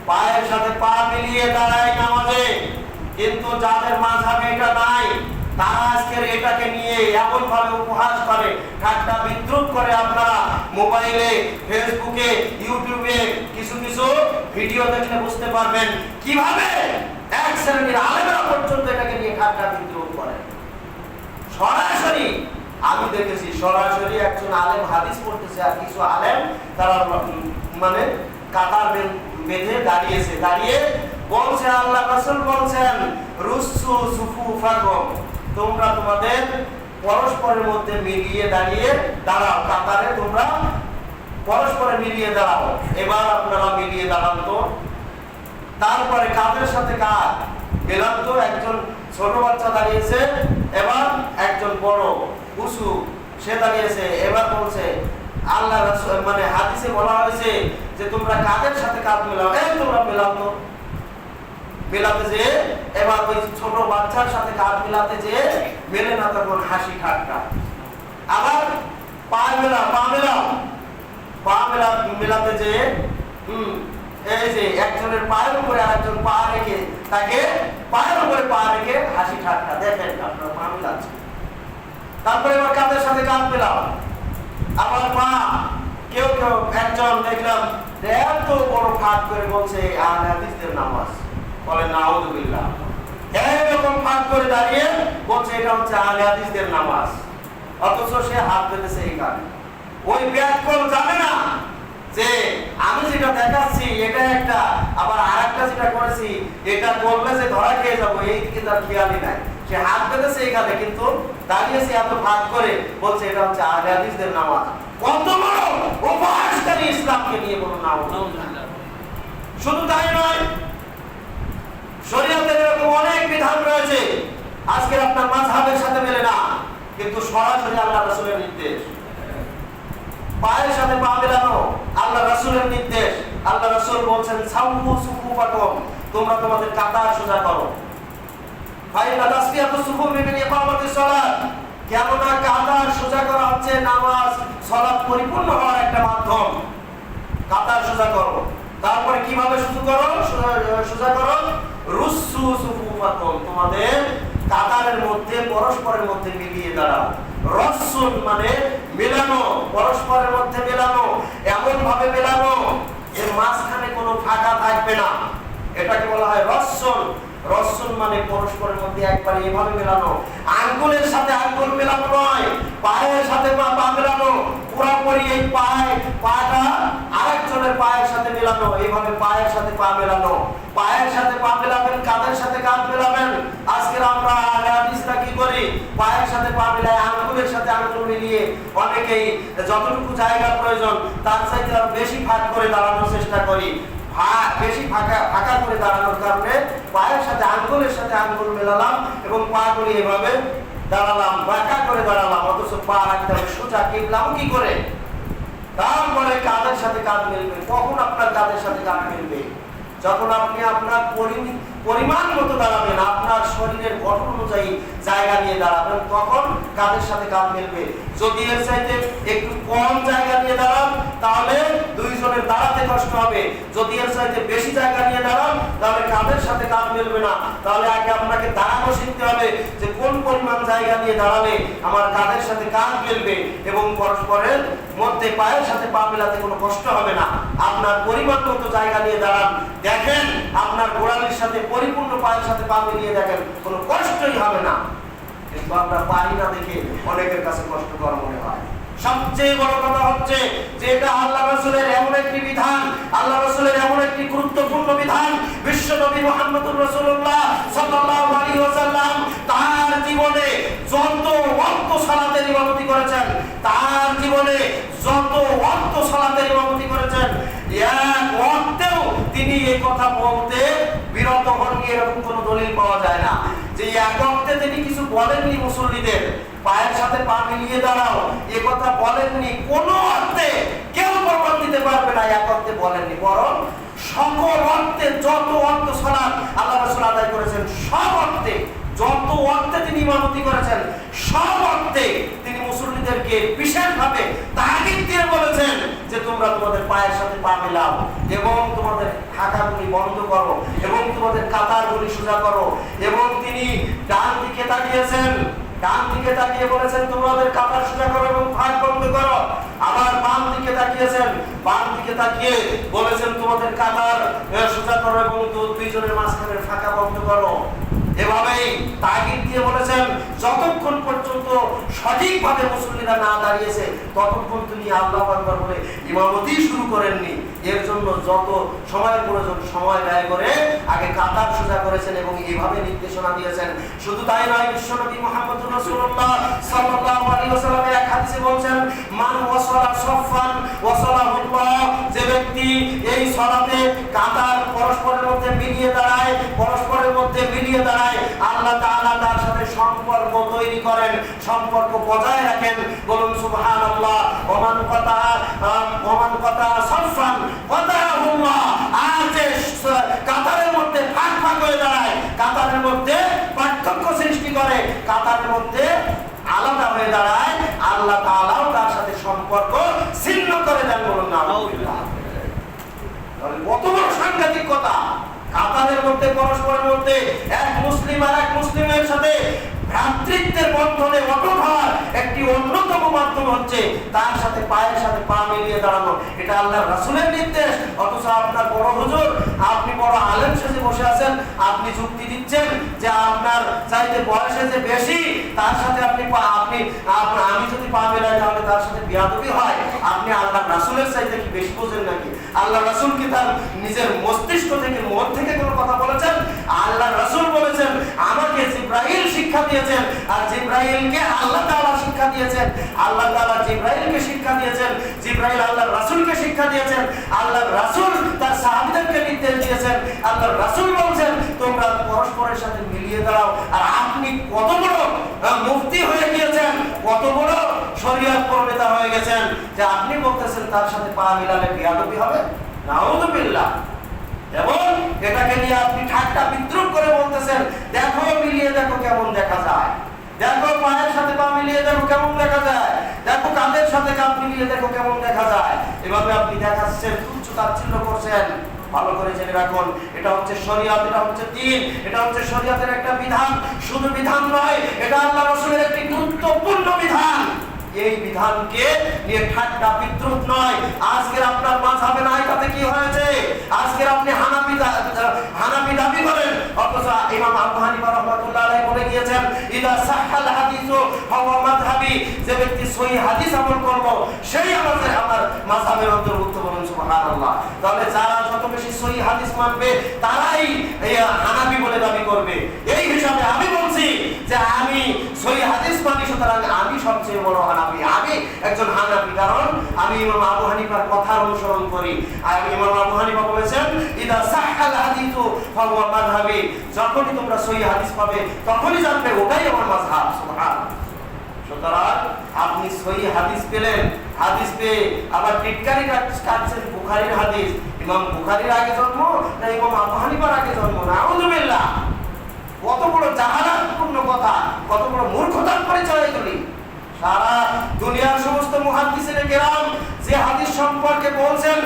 পায়ের সাথে পা মিলিয়ে দাঁড়াই নামাজে, কিন্তু যাদের মাযহাবে এটা নাই তারা আজকের এটাকে নিয়ে এমন ভাবে উপহাস করে, ঠাট্টা বিদ্রুপ করে। আপনারা মোবাইলে, ফেসবুকে, ইউটিউবে কিছু কিছু ভিডিও দেখলে বুঝতে পারবেন কিভাবে এক শ্রেণীর আলেমরা পর্যন্ত এটাকে নিয়ে ঠাট্টা বিদ্রুপ করে। সরাসরি আমি দেখেছি, সরাসরি একজন আলেম হাদিস পড়তেছে, আর কিছু আলেম তারা মানে কাতার বেঁধে দাঁড়িয়েছে, দাঁড়িয়ে বলছে, আল্লাহ রাসূল বলছেন, রুসু সুফুফাকুম, তোমরা তোমাদের পরস্পরের মধ্যে মিলিয়ে দাঁড়াও, কাতারে তোমরা পরস্পরে মিলিয়ে দাঁড়াও। এবার আপনারা মিলিয়ে দাঁড়ান তো। তারপরে কাদের সাথে কাঁধ মেলান তো। একজন ছোট বাচ্চা দাঁড়িয়েছে, এবার একজন বড় উঁচু সে দাঁড়িয়েছে, এবার বলছে আল্লাহ রাসূল, মানে হাদিসে বলা হয়েছে যে তোমরা কাদের সাথে কাঁধ মেলাও, তোমরা মেলাও তো। মেলাতে যে এবার ওই ছোট বাচ্চার সাথে কাঁধ মেলাতে যে মেলে না, তখন হাসি ঠাট্টা। আবার পা মেলাতে যে এই যে একজনের পায়ের উপরে আরেকজন পা রেখে, তাকে পায়ের উপরে পা রেখে হাসি ঠাট্টা। দেখেন আপনার পা মেলাচ্ছে। তারপরে এবার কাঁধের সাথে কাঁধ মেলাও, আবার পা। কেউ একজন দেখলাম এত বড় ফাঁক করে বলছে আহলে হাদিসদের নামাজ, বলে নাউযুবিল্লাহ। এরকম ফাঁক করে দাঁড়িয়ে বলছে এটা হচ্ছে আহলে হাদিসদের নামাজ, অথচ সে হাত পেতেছে এই কানে। ওই ব্যাককল জানে না যে আমি যেটা দেখাচ্ছি এটা একটা, আবার আরেকটা যেটা করেছি এটা করলে যে ধরা খেয়ে যাবো, এই দিকে তার খেয়ালই নাই। সে হাত পেতেছে এই কানে, কিন্তু দাঁড়িয়েছে এত ফাঁক করে, বলছে এটা হচ্ছে আহলে হাদিসদের নামাজ। কত বড় উপহাসকারী ইসলামকে নিয়ে, বলুন নাউযুবিল্লাহ। শুধু তাই নয়, শরীয়তের এরকম অনেক বিধান রয়েছে আজকের আপনার মাযহাবের সাথে মেলে না, কিন্তু সরাসরি আল্লাহ রাসূলের নির্দেশ। পায়ের সাথে পা মেলানো আল্লাহ রাসূলের নির্দেশ। আল্লাহ রাসূল বলেন, সাউফু সুফুফাকুম, তোমরা তোমাদের কাতার সোজা করো। ফাইনা তাসফিয়াতু সুফুফি মিন ইকামাতিস সালাত, কেননা কাতার সোজা করা হচ্ছে নামাজ, সালাত পরিপূর্ণ হওয়ার একটা মাধ্যম। কাতার সোজা করো। তারপরে কিভাবে সোজা করো? রুসু সুফুফাকুম, তোমাদের কাতারের মধ্যে পরস্পরের মধ্যে মিলিয়ে দাঁড়াও। রসুন মানে মেলানো, পরস্পরের মধ্যে মেলানো, এমন ভাবে মেলানো যে মাঝখানে কোনো ফাঁকা থাকবে না, এটাকে বলা হয় রসুন। রসুন মানে পরস্পরের মধ্যে একবারে এভাবে মেলানো। আঙ্গুলের সাথে আঙ্গুল মেলানো নয়, পায়ের সাথে পা মেলানো, পুরোপুরি এই পাটা আরেকজনের পায়ের সাথে মেলানো, এইভাবে পায়ের সাথে পা মেলানো। পায়ের সাথে পা মেলাবেন, কাঁধের সাথে কাঁধ মেলাবেন। আজকে আমরা আহলে হাদিসরা কি করি? পায়ের সাথে পা মেলাই, আঙ্গুলের সাথে আঙ্গুল মিলিয়ে অনেকেই যতটুকু জায়গা প্রয়োজন তার চাইতে বেশি ফাঁক করে দাঁড়ানোর চেষ্টা করি। বেশি ফাঁকা করে দাঁড়ানোর কারণে পায়ের সাথে আঙ্গুলের সাথে আঙ্গুল মেলালাম এবং পা গুলি এভাবে দাঁড়ালাম, বাঁকা করে দাঁড়ালাম, অথচ পা রাখতে হবে সোজা কিবলামুখী করে। তারপরে কাঁধের সাথে কাঁধ মিলবে। কখন আপনার কাঁধের সাথে কাঁধ মিলবে? যখন আপনি আপনার পরিমাণ মতো দাঁড়াবেন, আপনার শরীরের গঠন অনুযায়ী জায়গা নিয়ে দাঁড়াবেন, তখন কাঁধের সাথে কাঁধ মিলবে। যদি এর চাইতে একটু কম জায়গা নিয়ে দাঁড়ান, তাহলে দুইজনের দাঁড়াতে কষ্ট হবে। যদি এর চাইতে বেশি জায়গা নিয়ে দাঁড়ান, তাহলে কাঁধের সাথে কাঁধ মিলবে না। তাহলে আগে আপনাকে দাঁড়ানো শিখতে হবে যে কোন পরিমাণ জায়গা নিয়ে দাঁড়ালে আমার কাঁধের সাথে কাঁধ মিলবে এবং পরস্পরের মধ্যে পায়ের সাথে পা মেলাতে কোনো কষ্ট হবে না। আপনার পরিমাণ মতো জায়গা নিয়ে দাঁড়ান, দেখেন আপনার গোড়ালির সাথে পরিপূর্ণ পায়ের সাথে পা মিলিয়ে দেখেন, কোনো কষ্টই হবে না। কিন্তু আমরা পারি না দেখে অনেকের কাছে কষ্টকর মনে হয়। সবচেয়ে বড় কথা হচ্ছে যে এটা আল্লাহ রাসূলের এমন একটি বিধান, আল্লাহ রাসূলের এমন একটি গুরুত্বপূর্ণ বিধান। বিশ্ব নবী মুহাম্মদুর রাসূলুল্লাহ সাল্লাল্লাহু আলাইহি ওয়াসাল্লাম তার জীবনে যত ওয়াক্ত সালাতের ইমামতি করেছেন, তার জীবনে যত ওয়াক্ত সালাতের ইমামতি করেছেন, এক ওয়াক্তেও তিনি এই কথা বলতে বিরত হননি, এরকম কোনো দলিল পাওয়া যায় না যে এক ওয়াক্তে তিনি কিছু বলেননি মুসল্লিদের পায়ের সাথে পা মিলিয়ে দাঁড়াও, এ কথা বলেননি। কোন অর্থে কেউ প্রমাণ দিতে পারবে না এক অর্থে বলেননি, বরং সকল অর্থে যত অর্থ সালাত আল্লাহ রাসূল আদায় করেছেন, সব অর্থে যত অর্থে তিনি ইমামতি করেছেন, সব অর্থে তিনি মুসল্লিদেরকে বিশেষভাবে তাগিদ দিয়ে বলেছেন যে তোমরা তোমাদের পায়ের সাথে পা মেলাও এবং তোমাদের হাঁটাগুলি বন্ধ করো এবং তোমাদের কাতারগুলি সোজা করো। এবং তিনি ডান দিকে তাকিয়েছেন, ডান দিকে তাকিয়ে বলেছেন তোমাদের কাতার সোজা করো এবং ফাঁক বন্ধ করো। আবার বাম দিকে তাকিয়েছেন, বাম দিকে তাকিয়ে বলেছেন তোমাদের কাতার সোজা করো এবং দুইজনের মাঝখানের ফাঁকা বন্ধ করো। এভাবেই তাগিদ দিয়ে বলেছেন যতক্ষণ পর্যন্ত সঠিকভাবে মুসল্লিরা না দাঁড়িয়েছে ততক্ষণ তিনি আল্লাহু আকবার বলে ইমামতি শুরু করেননি। এর জন্য যত সময় প্রয়োজন সময় ব্যয় করে আগে কাতার সোজা করেছেন এবং এইভাবে নির্দেশনা দিয়েছেন। শুধু তাই নয়, বিশ্বনবী মুহাম্মদুর রাসূলুল্লাহ সাল্লাল্লাহু আলাইহি ওয়াসাল্লাম এক হাদিসে বলেন মান ওয়াসালা সাফান ওয়াসালাহুল্লাহ, যে ব্যক্তি এই সালাতে কাতার পরস্পরের মধ্যে মিলিয়ে দাঁড়ায়, পরস্পরের মধ্যে মিলিয়ে দাঁড়ায়, আল্লাহ তাআলা তার সাথে সম্পর্ক তৈরি করেন, সম্পর্ক বজায় রাখেন। বলুন সুবহানাল্লাহ। ওমান কাতা সাফান কাতাহুল্লাহ, আর যে কাতারের মধ্যে ভাগ ভাগ হয়ে দাঁড়ায়, কাতারের মধ্যে পার্থক্য সৃষ্টি করে, কাতারের মধ্যে আলাদা হয়ে দাঁড়ায়, আল্লাহ তাআলাও তার সাথে সম্পর্ক ছিন্ন করে দেন। বলুন নাউযুবিল্লাহ। কত বড় সাংঘাতিক কথা! কাতারের মধ্যে পরস্পরের মধ্যে এক মুসলিম আর এক মুসলিমের সাথে ভ্রাতৃত্বের বন্ধনে অটুট হওয়ার একটি অন্যতম মাধ্যম হচ্ছে তার সাথে পায়ের সাথে পা মিলিয়ে দাঁড়ানো। এটা আল্লাহর রাসূলের নির্দেশ। অথচ আপনার বড় হুজুর, আপনি বড় আলেম সেজে বসে আছেন, আপনি যুক্তি দিচ্ছেন যে আপনার চাইতে বয়সে যে বেশি তার সাথে আমি যদি পা মেলাই তাহলে তার সাথে বিয়াদবি হয়। আপনি আল্লাহর রাসূলের চাইতে কি বেশি বোঝেন নাকি? আল্লাহর রাসূল কি তার নিজের মস্তিষ্ক থেকে, মন থেকে কোনো কথা বলেছেন? আল্লাহর রাসূল বলেছেন আমাকে জিবরাইল শিক্ষা দিয়েছেন, আর জিবরাইলকে আল্লাহ তাআলা শিক্ষা দিয়েছেন। আল্লাহ তাআলা জিবরাইলকে শিক্ষা দিয়েছেন, জিবরাইল আল্লাহর রাসূলকে শিক্ষা দিয়েছেন, আল্লাহর রাসূল তার সাহাবীদেরকে নির্দেশ দিয়েছেন। আল্লাহর রাসূল বলেছেন তোমরা পরস্পরের সাথে মিলিয়ে দাঁড়াও। আর আপনি কত বড় মুফতি হয়ে গিয়েছেন, কত বড় শরীয়ত প্রণেতা হয়ে গেছেন যে আপনি বলতেছেন তার সাথে পা মিলালে বিয়াদবি হবে? নাউযুবিল্লাহ। এবং এটাকে নিয়ে আপনি ঠাট্টা বিদ্রুপ করে বলতেছেন দেখো মিলিয়ে দেখো কেমন দেখা যায়, দেখো পায়ের সাথে পা মিলিয়ে দেখো কেমন দেখা যায়, দেখো কাঁধের সাথে কাঁধ মিলিয়ে দেখো কেমন দেখা যায়। এভাবে আপনি দেখাচ্ছেন, তুচ্ছ তাচ্ছিল্য করছেন। ভালো করে জেনে রাখুন, এটা হচ্ছে শরীয়ত, এটা হচ্ছে দ্বীন, এটা হচ্ছে শরীয়তের একটা বিধান। শুধু বিধান নয়, এটা আল্লাহর রাসূলের একটি গুরুত্বপূর্ণ বিধান। এই বিধানকে নিয়ে ঠাট্টা বিদ্রুপ নয়। আজকের আপনার মাযহাবে নাই, তাতে কি হয়েছে? আজকের আপনি হানাফি দাবি করেন, অথচ ইমাম আবু হানিফা রাহমাতুল্লাহ আলাইহি বলে গিয়েছেন ইদা সাহাল হাদিসু ফাওয়া মাযহাবি, যে ব্যক্তি সহিহ হাদিস আমল করব সেই আমার মাযহাবের অন্তর্ভুক্ত। বলুন সুবহানাল্লাহ। তাহলে যারা যত বেশি সহিহ হাদিস মানবে তারাই হানাফি বলে দাবি করবে। এই হিসাবে আমি বলছি বুঝি যে আমি সহিহ হাদিস মানি, সুতরাং আমি সবচেয়ে বড় হানাফি, আমি একজন হানাফি, কারণ আমি ইমাম আবু হানিফার কথা অনুসরণ করি। আর ইমাম আবু হানিফা বলেছেন ইদা সাহহাল হাদিসু ফাহুয়া মাযহাবি, যখনই তোমরা সহিহ হাদিস পাবে তখনই জানবে ওটাই আমার মাযহাব। সুবহানাল্লাহ। সুতরাং আপনি সহিহ হাদিস পেলেন, হাদিস পেয়ে আবার টিটকারি কাটছেন বুখারীর হাদিস। ইমাম বুখারীর আগে জন্ম না ইমাম আবু হানিফার আগে জন্ম? নাউযুবিল্লাহ। কত বড় জাহালাতপূর্ণ কথা, কত বড় মূর্খতার পরিচয় এগুলি। সারা দুনিয়ার সমস্ত মুহাদ্দিসিনে কেরাম যে হাদিস সম্পর্কে বলছেন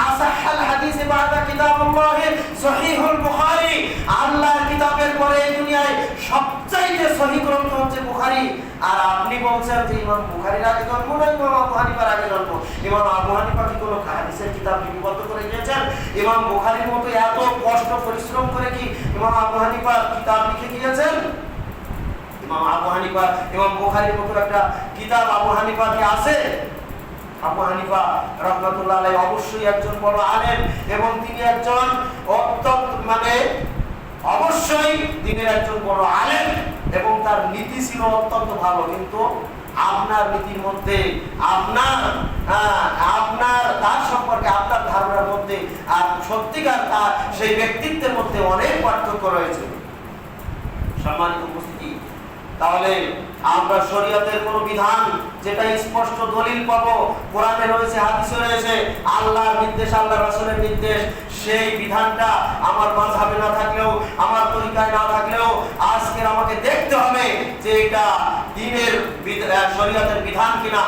আসাহহাল হাদিস বাদা কিতাবুল্লাহ সহিহুল বুখারী, আল্লাহর কিতাবের পরে এই দুনিয়ায় সবচেয়ে সহিহ গ্রন্থ হচ্ছে বুখারী, আর আপনি বলছেন যে ইমাম বুখারীর আগে জন্ম না ইমাম আবু হানিফার আগে জন্ম? ইমাম আবু হানিফা কি কোনো হাদিসের কিতাব লিপিবদ্ধ করে গিয়েছেন? ইমাম বুখারীর মতো এত কষ্ট পরিশ্রম করে কি ইমাম আবু হানিফা কিতাব লিখে গিয়েছেন? ইমাম আবু হানিফা, ইমাম বুখারীর মতো একটা কিতাব আবু হানিফা কি আছে? আবু হানিফা রাহমাতুল্লাহ আলাইহি অবশ্যই একজন বড় আলেম, এবং তিনি একজন অত্যন্ত অবশ্যই দিনের একজন বড় আলেম, এবং তার নীতি ছিল অত্যন্ত ভালো। কিন্তু আপনার নীতির মধ্যে, আপনার তার সম্পর্কে আপনার ধারণার মধ্যে আর সত্যিকার তার সেই ব্যক্তিত্বের মধ্যে অনেক পার্থক্য রয়েছে। সম্মানিত উপস্থিতি, তাহলে আমরা শরীয়তের কোন বিধান যেটা স্পষ্ট দলিল পাবো, কোরআনে রয়েছে, হাদিসে রয়েছে, আল্লাহর নির্দেশ, আল্লাহ রাসূলের নির্দেশ, সেই বিধানটা আমার মাযহাবে না থাকলেও, আমার তরিকায় না থাকলেও আজকে আমাকে দেখতে হবে যে এটা দ্বীনের শরীয়তের বিধান কিনা।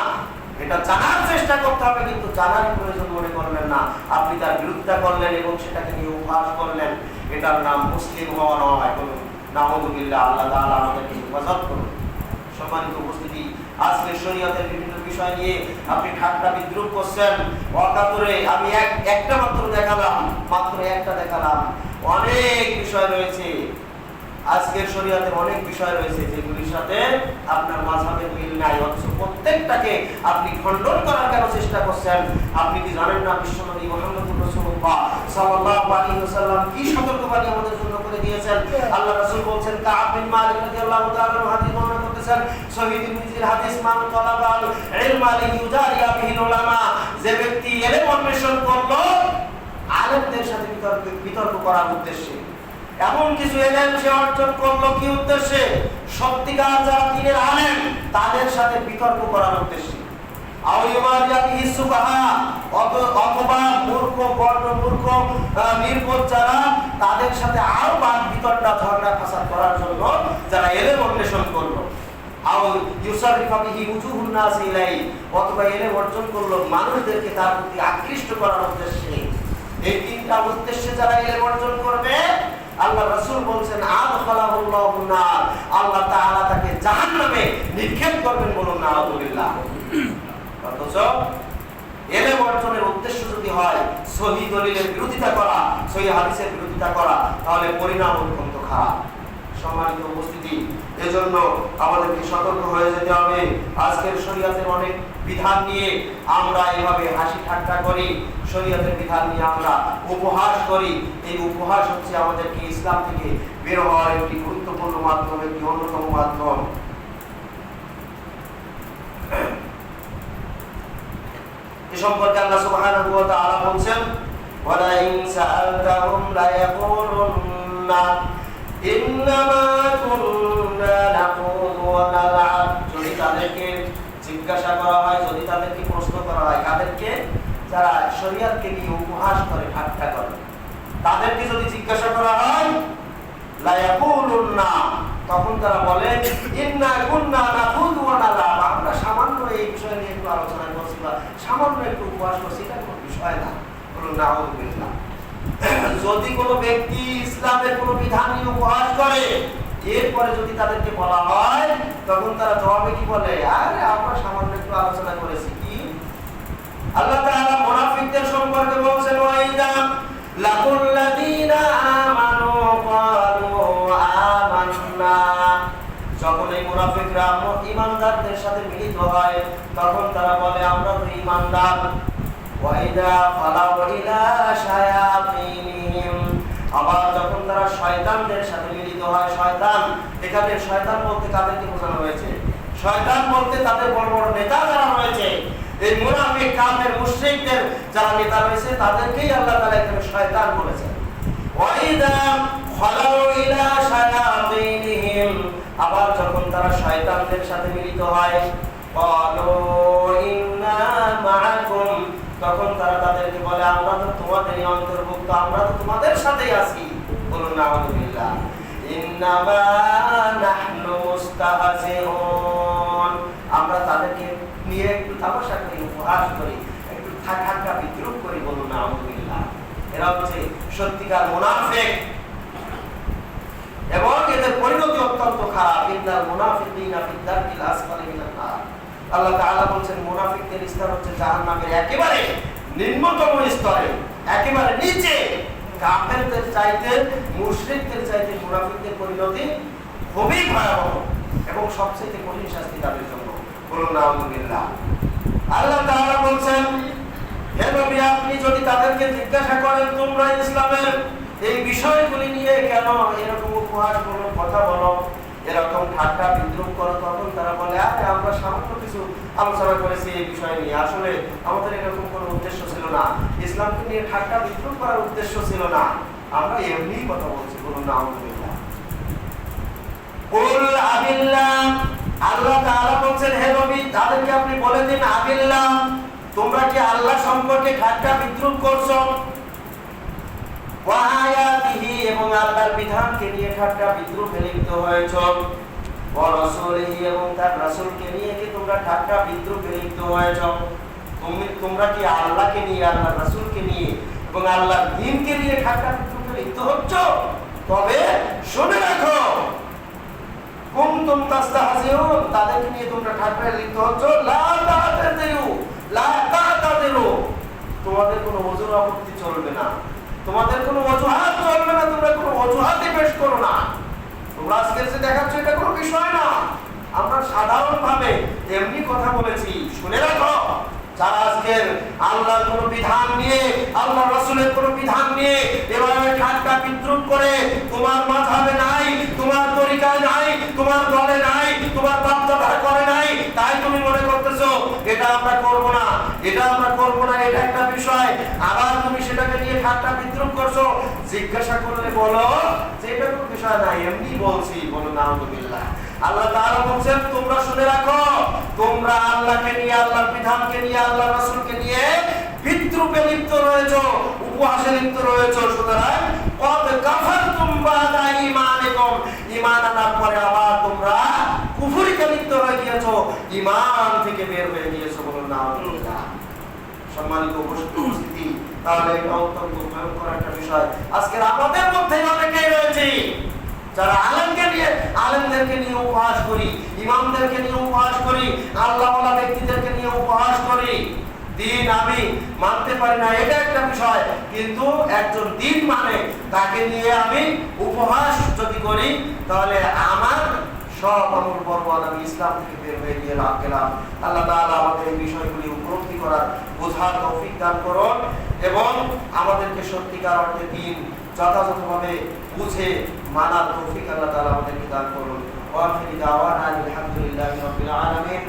এটা জানার চেষ্টা করতে হবে, কিন্তু জানার প্রয়োজন মনে করলেন না, আপনি তার বিরোধিতা করলেন এবং সেটাকে নিয়ে উপহাস করলেন। এটার নাম মুসলিম হওয়া নয়। নাউযুবিল্লাহ, আল্লাহ তাআলা আমাদেরকে হেফাজত করুন। সম্মানিত উপস্থিতি, আজকে শরীয়তের বিভিন্ন বিষয় নিয়ে আপনি ঠাট্টা বিদ্রুপ করছেন অকাতরে। আমি একটা মাত্র দেখালাম, অনেক বিষয় রয়েছে। আজকের শরীয়তের অনেক বিষয় রয়েছে যেগুলির সাথে আপনার মাযহাবের মিল নাই, অথচ প্রত্যেকটাকে আপনি খণ্ডন করার কেন চেষ্টা করছেন? আপনি কি জানেন না বিশ্বনবী মুহাম্মদুর রাসূলুল্লাহ সাল্লাল্লাহু আলাইহি ওয়াসাল্লাম কি সতর্কবাণী আমাদের জন্য করে দিয়েছেন? আল্লাহ রাসূল বলেছেন, কাব বিন মালিক রাদিয়াল্লাহু তাআলা হাদিস বর্ণনা করতেছেন, সহিহ তিরমিজির হাদিস, মান তালাবাল ইলমা লিইউজারিয়া বিহিল উলামা, যে ব্যক্তি ইলম অন্বেষণ করলো আলেমদের সাথে বিতর্ক করার উদ্দেশ্যে, এমন কিছু এলেম সে অর্জন করলো কি উদ্দেশ্যে? সত্যিকার যারা দ্বীনের আলেম তাদের সাথে বিতর্ক করার উদ্দেশ্যে। অথবা মূর্খ, বড় মূর্খ, নির্বোধ যারা, তাদের সাথে আরো বাদ বিতণ্ডা, ঝগড়া ফাসাদ করার জন্য যারা এলেম অন্বেষণ করলো। অথবা এলেম অর্জন করলো মানুষদেরকে তার প্রতি আকৃষ্ট করার উদ্দেশ্যে। এই তিনটা উদ্দেশ্যে যারা এলেম অর্জন করবে, আল্লাহ রাসূল বলেন আদখালাহুল্লাহু নার, আল্লাহ তাআলা তাকে জাহান্নামে নিক্ষেপ করবেন। বলুন নাউযুবিল্লাহ। অথচ এলেম অর্জনের উদ্দেশ্য যদি হয় সহিহ দলিলের বিরোধিতা করা, সহিহ হাদিসের বিরোধিতা করা, তাহলে পরিণাম অত্যন্ত খারাপ। সম্মানিত উপস্থিতি, এজন্য আমাদেরকে সতর্ক হয়ে যেতে হবে। আজকের শরীয়তের অনেক বিধান নিয়ে আমরা এভাবে হাসি ঠাট্টা করি, শরীয়তের বিধান নিয়ে আমরা উপহাস করি। এই উপহাস হচ্ছে আমাদেরকে ইসলাম থেকে বের হওয়ার একটি গুরুত্বপূর্ণ মাধ্যম, একটি অন্যতম মাধ্যম। এ সম্পর্কে আল্লাহ সুবহানাহু ওয়া তাআলা বলেন, ওয়ালা ইন সাআলতাহুম লা ইয়াকুলুন্না ইন্নামা কুননা নাকুযু ওয়া নালআব। যদি তাদেরকে জিজ্ঞাসা করা হয়, যদি তাদেরকে প্রশ্ন করা হয়, কাদেরকে? যারা শরীয়তকে নিয়ে উপহাস করে, ঠাট্টা করে, তাদেরকে যদি জিজ্ঞাসা করা হয় লা ইয়াকুলুন্না, তখন তারা বলে ইন্না কুননা নাকুযু ওয়া নালআব, আমরা সামান্য এই বিষয় নিয়ে একটু আলোচনা করছি বা সামান্য একটু উপহাস করছি, এটা কোনো বিষয় না। বলুন নাউযুবিল্লাহ। যদি কোনো ব্যক্তি ইসলামের কোনো বিধান নিয়ে উপহাস করে, এরপরে যদি তাদেরকে বলা হয়, তখন তারা জবাবে কি বলে? আরে আমরা সামান্য একটু আলোচনা করেছি। কি? আল্লাহ তাআলা মুনাফিকদের সম্পর্কে বলেছেন, ওয়াইদা লাকুল্লাযীনা আমানু ক্বালু আমান্না, যখন এই মুনাফিকরা ঈমানদারদের সাথে মিলিত হয়, তখন তারা বলে আমরা তো ঈমানদার। ওয়াইদা ফালাউ ইলা শায়াতিনহিম, আবার যখন তারা শয়তানদের সাথে মিলিত হয় শয়তান। এখানে শয়তান বলতে কাদেরকে বোঝানো হয়েছে? শয়তান বলতে তাদের বড় বড় নেতা যারা রয়েছে, এই মুনাফিক কাফের মুশরিকদের যারা নেতা রয়েছে তাদেরকেই আল্লাহ তাআলা এখানে শয়তান বলেছেন। ওয়াইদা খালাউ ইলা শায়াতিনহিম, আবার যখন তারা শয়তানদের সাথে মিলিত হয়, ক্বালু ইন্না মাআকুম, তখন তারা তাদেরকে বলে আমরা তো তোমাদেরই অন্তর্ভুক্ত, আমরা তো তোমাদের সাথেই আছি। বলুন নাউযুবিল্লাহ। ইন্নামা নাহনু মুস্তাহজিউন, আমরা তাদেরকে নিয়ে একটু তামাশা করি, উপহাস করি, একটু ঠাট্টা বিদ্রুপ করি। বলুন নাউযুবিল্লাহ। এরা হচ্ছে সত্যিকার মুনাফিক এবং এদের পরিণতি অত্যন্ত খারাপ। ইন্নাল মুনাফিকিনা ফি দারকিল আসফালি মিনান নার, আল্লাহ তাআলা বলেন মুনাফিকদের স্থান হচ্ছে জাহান্নামের একেবারে নিম্নতম স্তরে, একেবারে নিচে। কাফেরদের চাইতে, মুশরিকদের চাইতে মুনাফিকদের পরিণতি খুবই ভয়াবহ এবং সবচেয়ে কঠিন শাস্তি তাদের জন্য। বলুন নাউযুবিল্লাহ। আল্লাহ তাআলা বলেন, হে নবী, আপনি যদি তাদেরকে জিজ্ঞাসা করেন তোমরা ইসলামের এই বিষয়গুলি নিয়ে কেন এরকম উপহাস করো, কথা বলো, এরকম ঠাট্টা বিদ্রুপ করো, তখন তারা বলে আরে আমরা সামান্য কিছু আলোচনা করেছি এই বিষয় নিয়ে, আসলে আমাদের এরকম কোনো উদ্দেশ্য ছিল না, ইসলামকে নিয়ে ঠাট্টা বিদ্রুপ করার উদ্দেশ্য ছিল না, আমরা এমনি কথা বলছি। বলুন নাউযুবিল্লাহ। কুল আবিল্লাহ, আল্লাহ তাআলা বলেন হে নবী তাদেরকে আপনি বলে দিন আবিল্লাহ, তোমরা কি আল্লাহ সম্পর্কে ঠাট্টা বিদ্রুপ করছো, ওয়া আয়াতিহি, এবং আল্লাহর বিধানকে নিয়ে ঠাট্টা বিদ্রুপে লিপ্ত হয়েছো, ওয়া রাসূলিহি, এবং তার রাসূলকে নিয়ে কি তোমরা ঠাট্টা বিদ্রুপে লিপ্ত হয়েছো। তোমরা কি আল্লাহকে নিয়ে, আল্লাহর রাসূলকে নিয়ে এবং আল্লাহর দ্বীনকে নিয়ে ঠাট্টা বিদ্রুপে লিপ্ত হচ্ছ? তবে শুনে রাখো, কুনতুম তাস্তাহজিউন, তাদেরকে নিয়ে তোমরা ঠাট্টায় লিপ্ত হচ্ছ, লা তা'তাদিরু, লা তা'তাদিরু, তোমাদের কোনো ওযর আপত্তি চলবে না, তোমাদের কোনো অজুহাত চলবে না, তোমরা কোনো অজুহাতই পেশ করো না। তোমরা আজকে যে দেখাচ্ছ এটা কোনো বিষয় না, আমরা সাধারণভাবে এমনি কথা বলেছি। শুনে রাখো, যারা আজকের আল্লাহর কোনো বিধান নিয়ে, আল্লাহর রাসূলের কোনো বিধান নিয়ে এভাবে ঠাট্টা বিদ্রুপ করে, তোমার মাযহাবে নাই, তোমার তরিকায় নাই, তোমার দলে নাই, তোমার বাপ-দাদারা করে নাই, তাই তুমি মনে করতেছো এটা আমরা করব না, এটা আমরা করব না, এটা একটা বিষয়, আবার তুমি সেটাকে নিয়ে ঠাট্টা বিদ্রুপ করছো। জিজ্ঞাসা করলে বলো যে এটা কোনো বিষয় না, এমনি বলছি। বলো নাউযুবিল্লাহ। আল্লাহ তাআলা বলেন তোমরা শুনে রাখো, তোমরা আল্লাহকে নিয়ে, আল্লাহর বিধানকে নিয়ে, আল্লাহর রাসূলকে নিয়ে বিদ্রুপে লিপ্ত রয়েছো, উপহাসে লিপ্ত রয়েছো, সুতরাং কদ কাফারতুম বাদা ঈমানিকুম, ঈমান আনার পরে আবার তোমরা কুফরিতে লিপ্ত হয়ে গিয়েছো, ঈমান থেকে বের হয়ে গিয়েছো। বলুন নাউযুবিল্লাহ। সম্মানিত উপস্থিতি, তাহলে এটা অত্যন্ত ভয়ঙ্কর একটা বিষয়। আজকে আমাদের মধ্যে অনেকেই রয়েছে যারা আলেমদেরকে নিয়ে উপহাস করি, ইমামদেরকে নিয়ে উপহাস করি, আল্লাহওয়ালা ব্যক্তিদেরকে নিয়ে উপহাস করি। দিন আমি মানতে পারি না, এটা একটা বিষয়, কিন্তু একজন দিন মানে তাকে নিয়ে আমি উপহাস যদি করি তাহলে আমার সব আমল বরবাদ, আমি ইসলাম থেকে বের হয়ে গেলাম। আল্লাহ তাআলা আমাদের এই বিষয়গুলি উপলব্ধি করার, বোঝার তৌফিক দান করুন এবং আমাদেরকে সত্যিকার অর্থে দিন যথাযথভাবে বুঝে মানার তৌফিক আল্লাহ তাআলা আমাদেরকে দান করুন। ওয়া আখিরু দাওয়ানা আলহামদুলিল্লাহি রাব্বিল আলামিন।